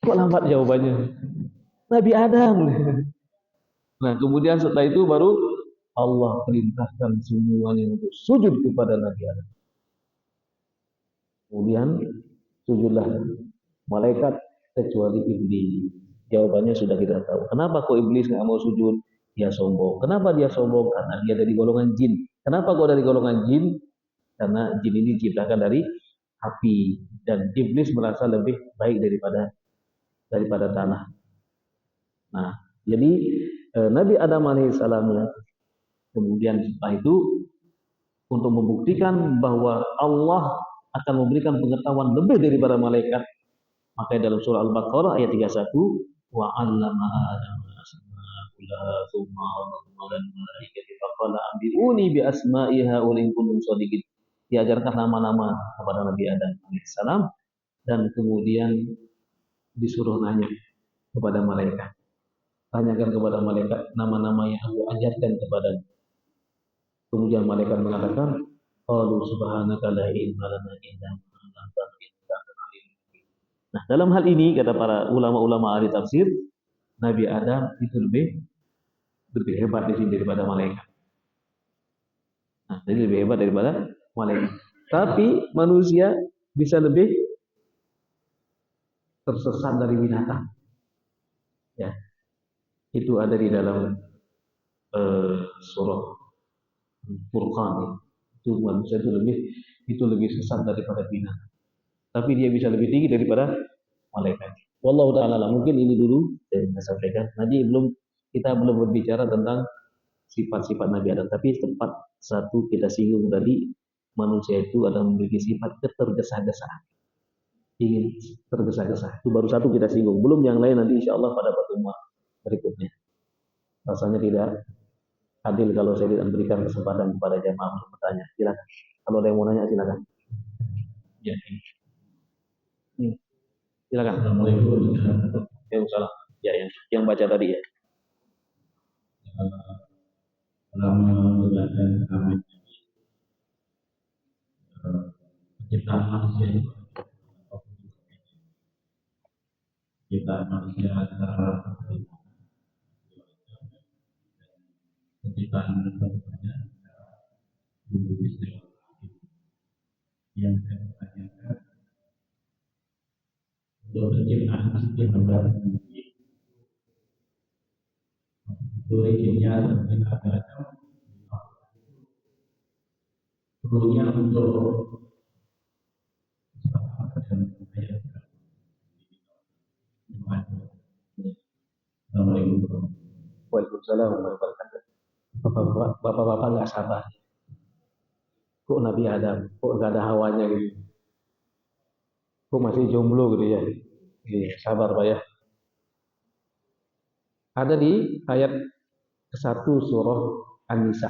Kok lambat jawabannya? Nabi Adam. Nah, kemudian setelah itu baru Allah perintahkan semuanya untuk sujud kepada Nabi Adam. Kemudian sujudlah malaikat kecuali iblis. Jawabannya sudah kita tahu. Kenapa kok iblis nggak mau sujud? Dia sombong. Kenapa dia sombong? Karena dia dari golongan jin. Kenapa kok dari golongan jin? Karena jin ini diciptakan dari api dan iblis merasa lebih baik daripada tanah. Nah, jadi Nabi Adam alaihissalam kemudian setelah itu untuk membuktikan bahwa Allah akan memberikan pengetahuan lebih daripada malaikat, maka dalam surah Al-Baqarah ayat 31, wa 'allama Adam al-asma'a kullaha tsumma 'allama al-malaikata faqala anbi'uni bi asma'i ha'ula'i in kuntum shadiqin. Diajarkan nama-nama kepada Nabi Adam alaihissalam dan kemudian disuruh nanya kepada malaikat. Tanyakan kepada malaikat nama-nama yang aku ajarkan kepada. Kemudian malaikat mengatakan, qalu subhanaka la ilma lana illa ma 'allamtana innaka antal alimul hakim. Nah, dalam hal ini kata para ulama-ulama ahli tafsir, Nabi Adam itu lebih hebat di sini daripada malaikat. Nah, jadi lebih hebat daripada malaikat. Tapi manusia bisa lebih tersesat dari binatang. Ya, itu ada di dalam surah Furqan. Itu manusia itu lebih sesat daripada binatang. Tapi dia bisa lebih tinggi daripada malaikat. Wallahu ta'ala, mungkin ini dulu yang saya sampaikan. Nanti kita belum berbicara tentang sifat-sifat Nabi Adam, tapi tempat satu kita singgung tadi, manusia itu ada memiliki sifat ketergesa-gesaan, ingin tergesa-gesa. Itu baru satu kita singgung, belum yang lain nanti insya Allah pada pertemuan berikutnya. Rasanya tidak adil kalau saya tidak memberikan kesempatan kepada jamaah untuk bertanya. Silakan. Kalau ada yang mau nanya silakan. Ya. Silakan. Assalamualaikum. Waalaikumsalam. Ya, yang baca tadi ya. Selama menjalankan kami penciptaan manusia itu penciptaan manusia secara penciptaan manusia dulu istilah yang saya pertanyakan untuk penciptaan manusia membaru originnya mungkin agak perlunya untuk Assalamualaikum. Waalaikumsalam warahmatullahi wabarakatuh. Bapak-bapak nggak sabar. Kok Nabi Adam, kok nggak ada hawanya gitu? Kok masih jomblo gitu ya? Iya, sabar Pak ya. Ada di ayat ke-1 surah An-Nisa.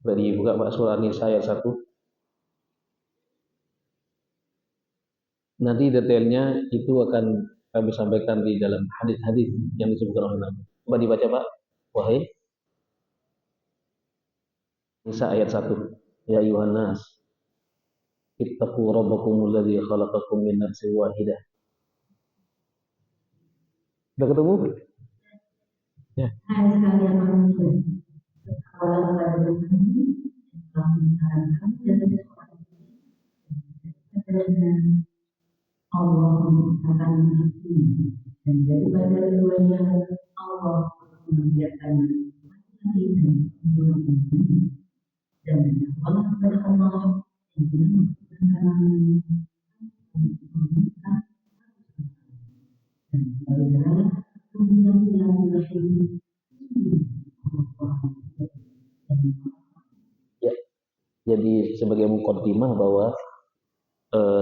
Beri buka Pak surah An-Nisa ayat 1. Nanti detailnya itu akan kami sampaikan di dalam hadis-hadis yang disebutkan oleh Nabi. Coba dibaca Pak. Wahai Nisa ayat 1. Ya ayuhan nas, ittaqu rabbakumul ladzi khalaqakum min nafsin wahidah. Sudah ketemu? Ya. Hai sekalian manusia, awal pada kami dan Allah akan menghapusnya, dan daripada keduanya Allah membiarkan lagi dan membunuhnya, dan Allah kepada Allah yang tidak meminta dan bagaimana kemudian bilang lagi Ya, jadi sebagai mukaddimah bahwa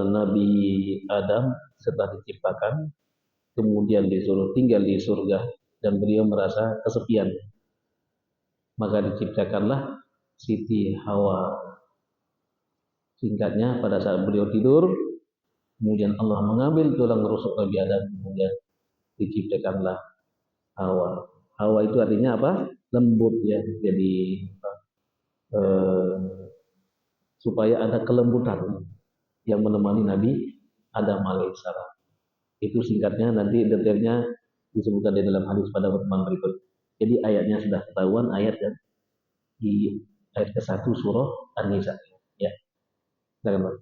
Nabi Adam setelah diciptakan, kemudian disuruh tinggal di surga dan beliau merasa kesepian. Maka diciptakanlah Siti Hawa. Singkatnya, pada saat beliau tidur, kemudian Allah mengambil tulang rusuk Nabi Adam, kemudian diciptakanlah Hawa. Hawa itu artinya apa? Lembut ya. Jadi supaya ada kelembutan yang menemani Nabi Adam alaihissalam. Itu singkatnya, nanti detailnya disebutkan di dalam hadis pada pertemuan berikut. Jadi ayatnya sudah ketahuan, ayat kan di ayat ke-1 surah An-Nisa. Ya, silakan Pak.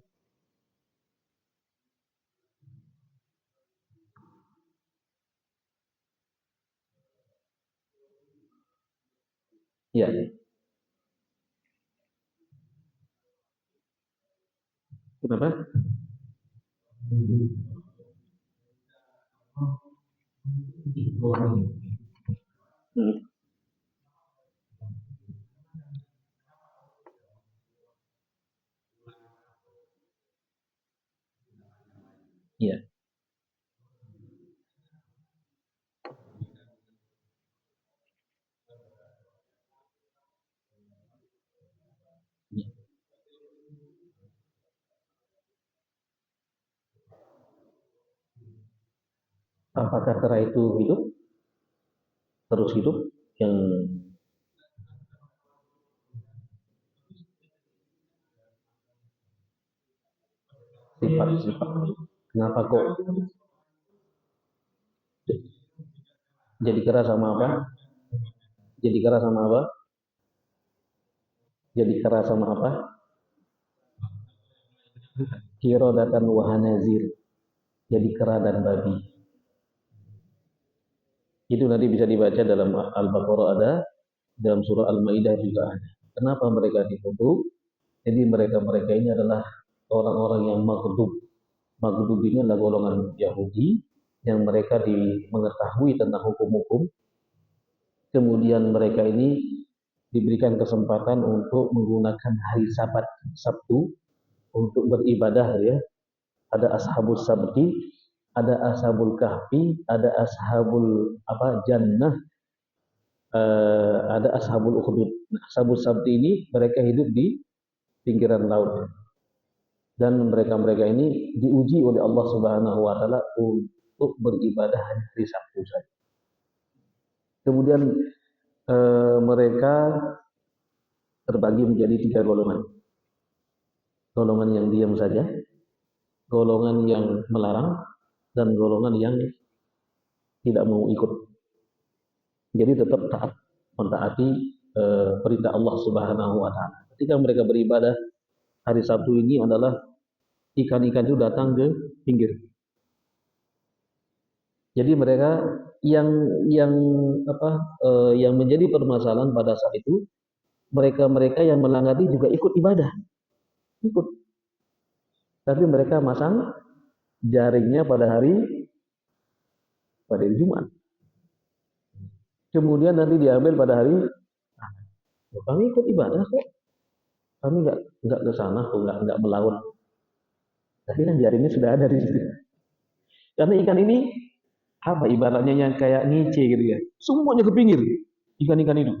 Ya. Kenapa? Ya. Apakah kera itu hidup? Terus hidup? Yang sifat. Kenapa kok jadi kera sama apa? Jadi kera sama apa? Jadi kera sama apa? Qiradatan wa hanazir. Jadi kera dan babi. Itu nanti bisa dibaca dalam Al-Baqarah ada, dalam surah Al-Maidah juga ada. Kenapa mereka ditutup? Jadi mereka ini adalah orang-orang yang maghdub. Maghdub ini adalah golongan Yahudi yang mereka mengetahui tentang hukum-hukum. Kemudian mereka ini diberikan kesempatan untuk menggunakan hari Sabat, Sabtu, untuk beribadah ya. Ada ashabus sabti, ada ashabul kahfi, ada ashabul jannah, ada ashabul ukhdud. Nah, ashabul sabti ini mereka hidup di pinggiran laut. Dan mereka ini diuji oleh Allah Subhanahu wa taala untuk beribadah hari Sabtu saja. Kemudian mereka terbagi menjadi 3 golongan. Golongan yang diam saja, golongan yang melarang, dan golongan yang tidak mau ikut. Jadi tetap taat, mentaati perintah Allah Subhanahu wa taala. Ketika mereka beribadah hari Sabtu ini adalah ikan-ikan itu datang ke pinggir. Jadi mereka yang menjadi permasalahan pada saat itu, mereka yang melanggar juga ikut ibadah. Ikut. Tapi mereka masang jaringnya pada hari Jumat. Kemudian nanti diambil pada hari, kami ikut ibadah kok. Kami nggak ke sana, nggak melawan. Tapi kan jaringnya sudah ada di situ. Karena ikan ini ibaratnya yang kayak ngice gitu ya. Semuanya ke pinggir ikan-ikan itu.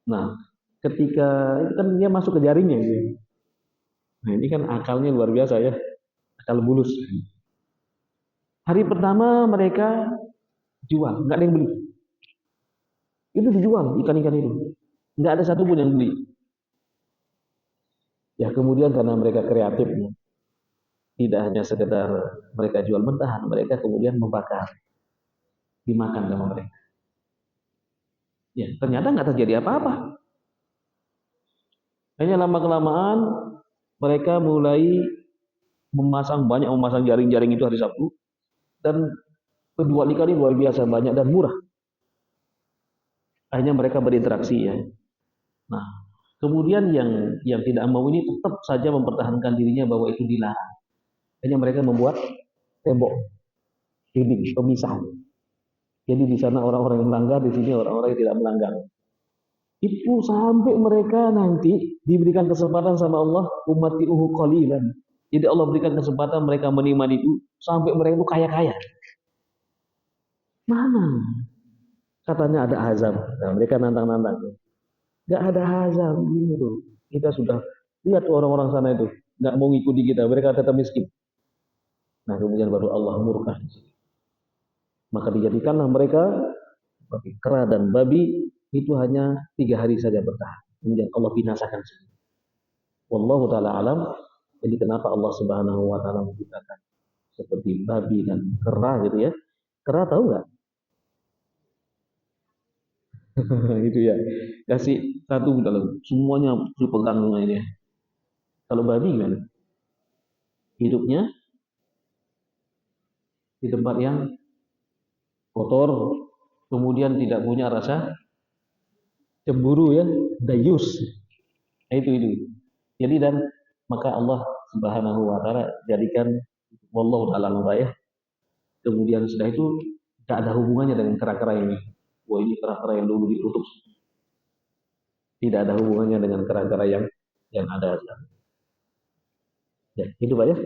Nah, ketika itu kan dia masuk ke jaringnya gitu. Nah, ini kan akalnya luar biasa ya. Akal bulus. Hari pertama mereka jual, nggak ada yang beli. Itu dijual ikan-ikan itu. Nggak ada satupun yang beli. Ya kemudian karena mereka kreatif, tidak hanya sekedar mereka jual mentahan, mereka kemudian membakar, dimakan sama mereka. Ya ternyata nggak terjadi apa-apa. Hanya lama-kelamaan mereka mulai memasang jaring-jaring itu hari Sabtu, dan kedua kali luar biasa banyak dan murah. Akhirnya mereka berinteraksi ya. Nah, kemudian yang tidak mau ini tetap saja mempertahankan dirinya bahwa itu dilarang. Akhirnya mereka membuat tembok, dinding, pemisah. Jadi di sana orang-orang yang melanggar, di sini orang-orang yang tidak melanggar. Itu sampai mereka nanti diberikan kesempatan sama Allah, ummatiuhu qalilan. Jadi Allah berikan kesempatan mereka menikmati itu sampai mereka itu kaya-kaya. Mana? Katanya ada azab. Nah, mereka nantang-nantang. Nggak ada azab ini tuh. Kita sudah lihat orang-orang sana itu nggak mau ngikuti kita. Mereka tetap miskin. Nah kemudian baru Allah murka. Maka dijadikanlah mereka seperti kera dan babi itu hanya 3 hari saja bertahan. Kemudian Allah binasakan semua. Wallahu taala alam. Jadi kenapa Allah Subhanahu wa taala menciptakan seperti babi dan kera gitu ya? Kera tahu nggak? Gitu ya. Kasih satu dalam semuanya dipegang ini. Kalau babi kan hidupnya di tempat yang kotor, kemudian tidak punya rasa cemburu ya, dayus. Nah, itu. Jadi dan maka Allah Subhanahu wa taala jadikan wallahu taala ya. Kemudian setelah itu tidak ada hubungannya dengan kera-kera ini. Wah ini kera-kera yang dulu ditutup. Tidak ada hubungannya dengan kera-kera yang ada sekarang. Ya, itu Pak ya.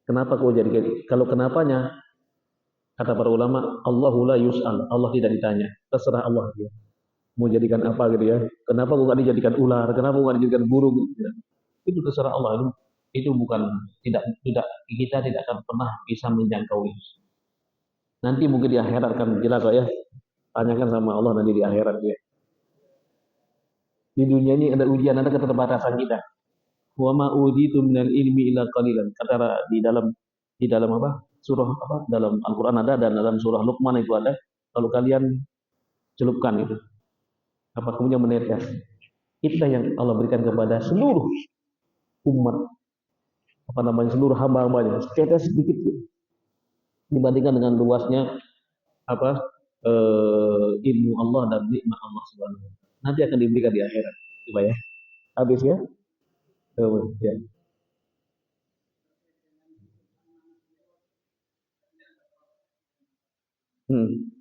Kenapa kau jadi kalau kenapanya kata para ulama Allahu la yus'al, Allah tidak ditanya, terserah Allah dia. Mau jadikan apa gitu ya? Kenapa kau nggak dijadikan ular? Kenapa kau nggak dijadikan burung? Ya. Itu terserah Allah. Itu bukan tidak kita tidak akan pernah bisa menjangkau itu. Nanti mungkin di akhirat akan jelas Pak ya. Tanyakan sama Allah nanti di akhirat ya. Di dunia ini ada ujian, ada keterbatasan kita. Wa ma uditu minal ilmi illa qalilan. Kata di dalam apa? Surah apa? Dalam Al-Qur'an ada dan dalam surah Luqman itu ada. Kalau kalian celupkan itu. Apa kemudian menetes. Itulah yang Allah berikan kepada seluruh umat. Apa namanya? Seluruh hamba-hambanya. Tetes sedikit dibandingkan dengan luasnya apa? Ilmu Allah dan nikmat Allah Subhanahu wa taala. Nanti akan diberikan di akhirat. Coba ya. Habis ya. Ya. Hmm.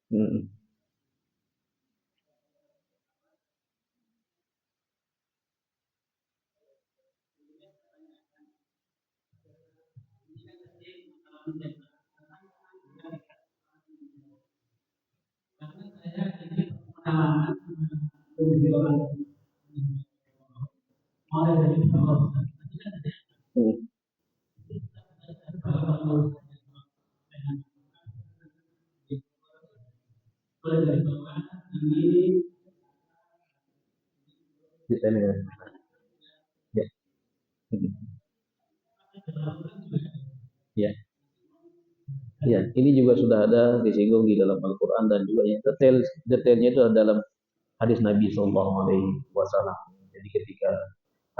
Hmm. Hmm. Di sana ya. Ya. Hmm. Ya. Ya, ini juga sudah ada disinggung di dalam Al-Quran dan juga yang detailnya itu dalam hadis Nabi Shallallahu Alaihi Wasallam. Jadi ketika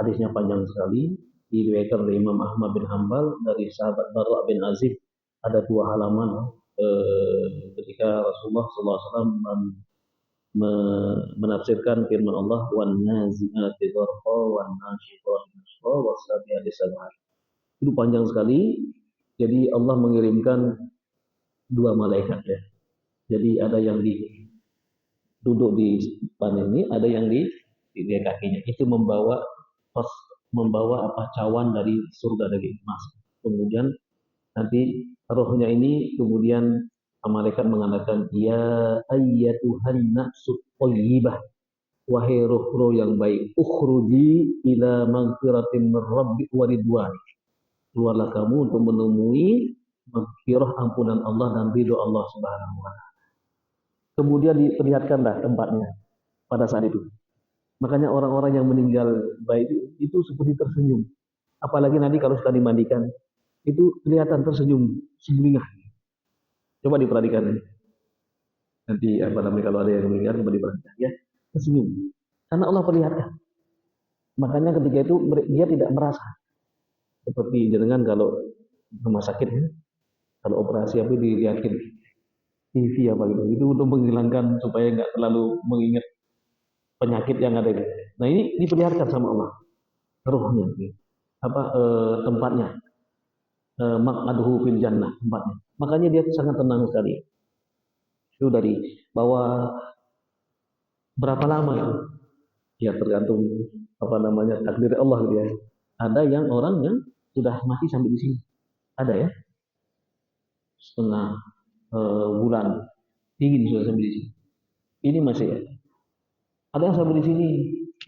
hadisnya panjang sekali, diriwayatkan oleh Imam Ahmad bin Hambal dari sahabat Bara bin Azib, ada 2 halaman ketika Rasulullah SAW menafsirkan firman Allah wan nazi'ati gharqa wan nashiqati nashqa wasabi'ati sabha. Itu panjang sekali. Jadi Allah mengirimkan 2 malaikat ya. Jadi ada yang duduk di depan ini, ada yang di kakinya. Itu membawa apa cawan dari surga dari emas. Kemudian nanti rohnya ini kemudian malaikat mengatakan ya ayyatuhan nafsut thayyibah, wahai roh-roh yang baik, ukhruji ila magfiratin min rabbik wa ridwan. Keluarlah kamu untuk menemui maghfirah ampunan Allah dan ridho Allah Subhanahu wa taala. Kemudian diperlihatkanlah tempatnya pada saat itu. Makanya orang-orang yang meninggal baik itu seperti tersenyum. Apalagi nanti kalau sudah dimandikan, itu kelihatan tersenyum sumringah. Coba diperhatikan. Nanti apa namanya kalau ada yang meninggal coba diperhatikan ya, tersenyum. Karena Allah perlihatkan. Makanya ketika itu dia tidak merasa seperti dengan kalau rumah sakit ya. Kalau operasi apa dilihatin TV apa gitu. Itu untuk menghilangkan supaya nggak terlalu mengingat penyakit yang ada. Nah ini diperlihatkan sama Allah rohnya, tempatnya, maq'aduhu fil jannah tempatnya. Makanya dia sangat tenang sekali. Itu dari bahwa berapa lama itu Ya tergantung apa namanya takdir Allah gitu ya. Ada yang orang yang sudah mati sampai di sini. Ada ya, setengah bulan dingin sudah sampai di sini. Ini masih ya. Ada yang sampai di sini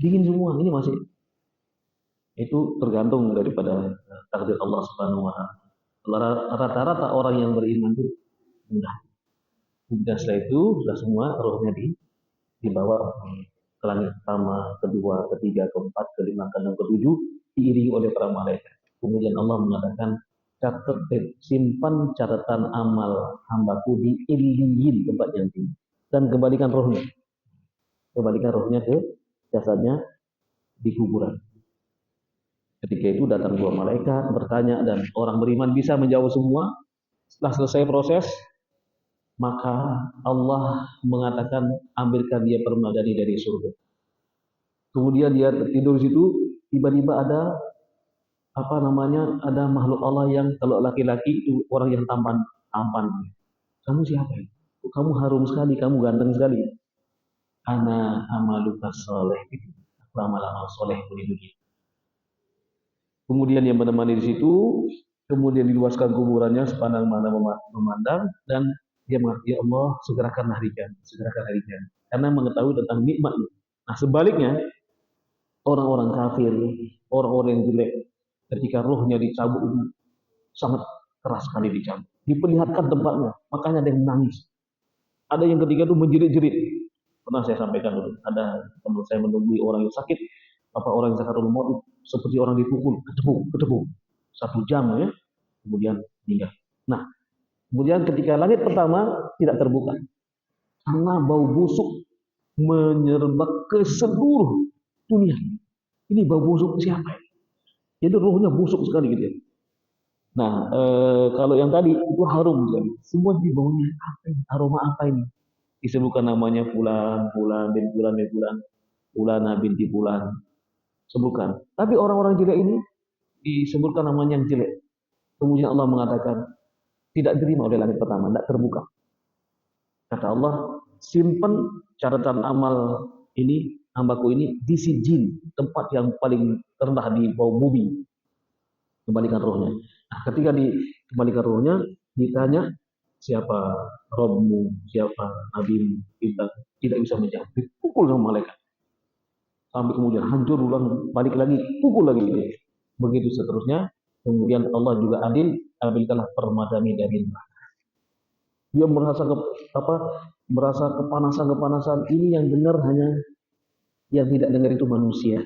dingin semua. Ini masih. Itu tergantung daripada takdir Allah Subhanahu wa taala. Rata-rata orang yang beriman itu mudah. Kemudian setelah itu sudah semua rohnya dibawa ke langit pertama, kedua, ketiga, keempat, kelima, keenam, ketujuh diiringi oleh para malaikat. Kemudian Allah mengatakan catat simpan catatan amal hambaku di illiyin tempat yang tinggi dan kembalikan rohnya ke jasadnya di kuburan. Ketika itu datang dua malaikat bertanya dan orang beriman bisa menjawab semua. Setelah selesai proses, maka Allah mengatakan ambilkan dia permadani dari surga. Kemudian dia tidur di situ, tiba-tiba ada apa namanya? Ada makhluk Allah yang kalau laki-laki itu orang yang tampan. Kamu siapa ya? Kamu harum sekali, kamu ganteng sekali. Ana amaluka soleh. Aku amal-amal soleh di dunia. Kemudian yang menemani di situ, kemudian diluaskan kuburannya sepandang mana memandang dan dia mengerti ya Allah segerakan harikan. Karena mengetahui tentang nikmatnya. Nah sebaliknya orang-orang kafir, orang-orang yang jelek, ketika rohnya dicabut itu sangat keras sekali dicabut. Diperlihatkan tempatnya, makanya ada yang menangis. Ada yang ketiga itu menjerit-jerit. Pernah saya sampaikan dulu, ada teman saya menunggu orang yang sakit, apa orang yang sakaratul maut seperti orang dipukul, ketepuk, 1 jam ya, kemudian meninggal. Nah, kemudian ketika langit pertama tidak terbuka, karena bau busuk menyerbat ke seluruh dunia. Ini bau busuk siapa ya? Jadi ruhnya busuk sekali gitu ya. Nah, kalau yang tadi itu harum sekali. Semua di baunya apa ini? Aroma apa ini? Disebutkan namanya Fulan, Fulan, bin Fulan, bin Fulan, Fulana binti Fulan. Sebutkan. Tapi orang-orang jelek ini disebutkan namanya yang jelek. Kemudian Allah mengatakan tidak diterima oleh langit pertama, tidak terbuka. Kata Allah, simpan catatan amal ini, hambaku ini di sijin, tempat yang paling rendah di bawah bumi. Kembalikan rohnya. Nah, ketika dikembalikan rohnya, ditanya siapa Robmu, siapa Nabimu, kita tidak bisa menjawab. Dipukul sama malaikat. Sampai kemudian hancur ulang, balik lagi, pukul lagi. Begitu seterusnya. Kemudian Allah juga adil, ambilkanlah permadani dari neraka. Dia merasa kepanasan. Ini yang dengar hanya yang tidak dengar itu manusia.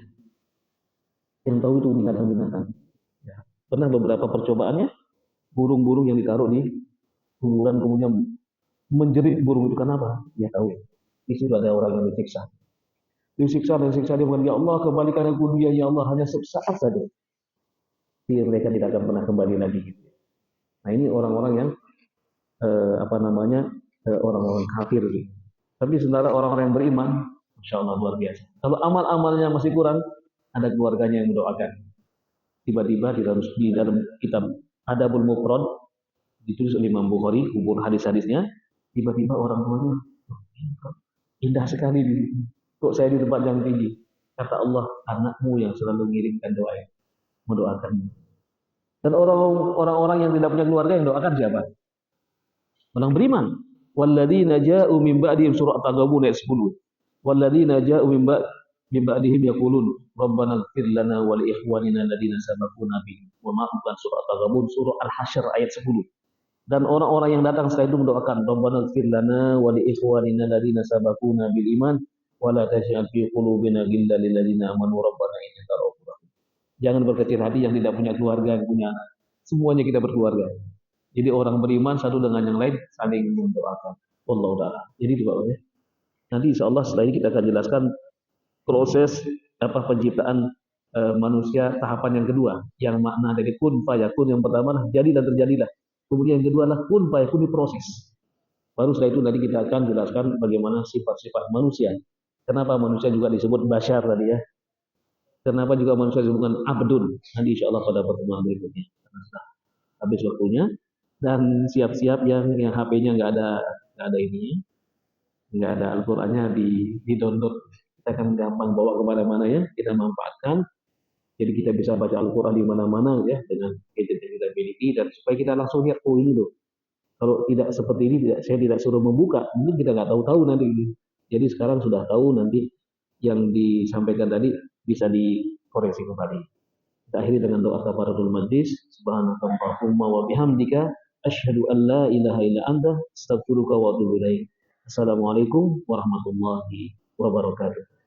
Yang tahu itu binatang-binatang. Ya. Pernah beberapa percobaannya, burung-burung yang ditaruh di kuburan kemudian menjerit burung itu kenapa? Dia tahu. Di situ ada orang yang disiksa. Disiksa dia bilang, ya Allah kembalikan aku dia, ya Allah hanya sesaat saja. Jadi mereka tidak akan pernah kembali lagi. Nah ini orang-orang yang orang-orang kafir. Tapi sementara orang-orang yang beriman, Masya Allah luar biasa. Kalau amal-amalnya masih kurang, ada keluarganya yang mendoakan. Tiba-tiba di dalam kitab Adabul Mufrad ditulis oleh Imam Bukhari, kubur hadis-hadisnya, tiba-tiba orang tuanya indah sekali di sini. Kok saya di tempat yang tinggi? Kata Allah, anakmu yang selalu mengirimkan doa, mendoakan. Dan orang-orang yang tidak punya keluarga yang doakan siapa? Orang beriman. Walladzina ja'u min ba'dihim surah At-Taghabun ayat 10. Walladzina ja'u min ba'dihim yaqulun Rabbana ighfir lana wa li ikhwanina alladziina sabaquna bil iman. Bukan surah At-Taghabun, surah Al-Hasyr ayat 10. Dan orang-orang yang datang setelah itu mendoakan Rabbana ighfir lana wa li ikhwanina alladziina sabaquna bil iman wa la taj'al fi qulubina ghillan lil ladziina amanu rabbana innaka ra'ufur rahim. Jangan berkecil hati yang tidak punya keluarga, yang punya anak. Semuanya kita berkeluarga. Jadi orang beriman satu dengan yang lain saling mendoakan. Wallahu ta'ala. Jadi itu Pak ya. Nanti insya Allah setelah ini kita akan jelaskan proses penciptaan manusia tahapan yang kedua. Yang makna dari kun fayakun yang pertama lah jadi dan terjadilah. Kemudian yang kedua lah kun fayakun diproses. Baru setelah itu nanti kita akan jelaskan bagaimana sifat-sifat manusia. Kenapa manusia juga disebut basyar tadi ya. Kenapa juga manusia disebutkan abdun. Nanti insya Allah pada pertemuan berikutnya. Habis waktunya. Dan siap-siap yang HP-nya nggak ada ininya, nggak ada Al-Qur'annya di download kita akan gampang bawa kemana-mana ya, kita manfaatkan. Jadi kita bisa baca Al-Quran di mana-mana ya dengan gadget yang kita miliki, dan supaya kita langsung lihat, oh ini loh. Kalau tidak seperti ini, saya tidak suruh membuka, mungkin kita nggak tahu-tahu nanti. Jadi sekarang sudah tahu, nanti yang disampaikan tadi bisa dikoreksi kembali. Kita akhiri dengan doa kafaratul majlis. Subhanakallahumma wa bihamdika asyhadu an la ilaha illa anta astaghfiruka wa atubu ilaik. Assalamualaikum warahmatullahi wabarakatuh.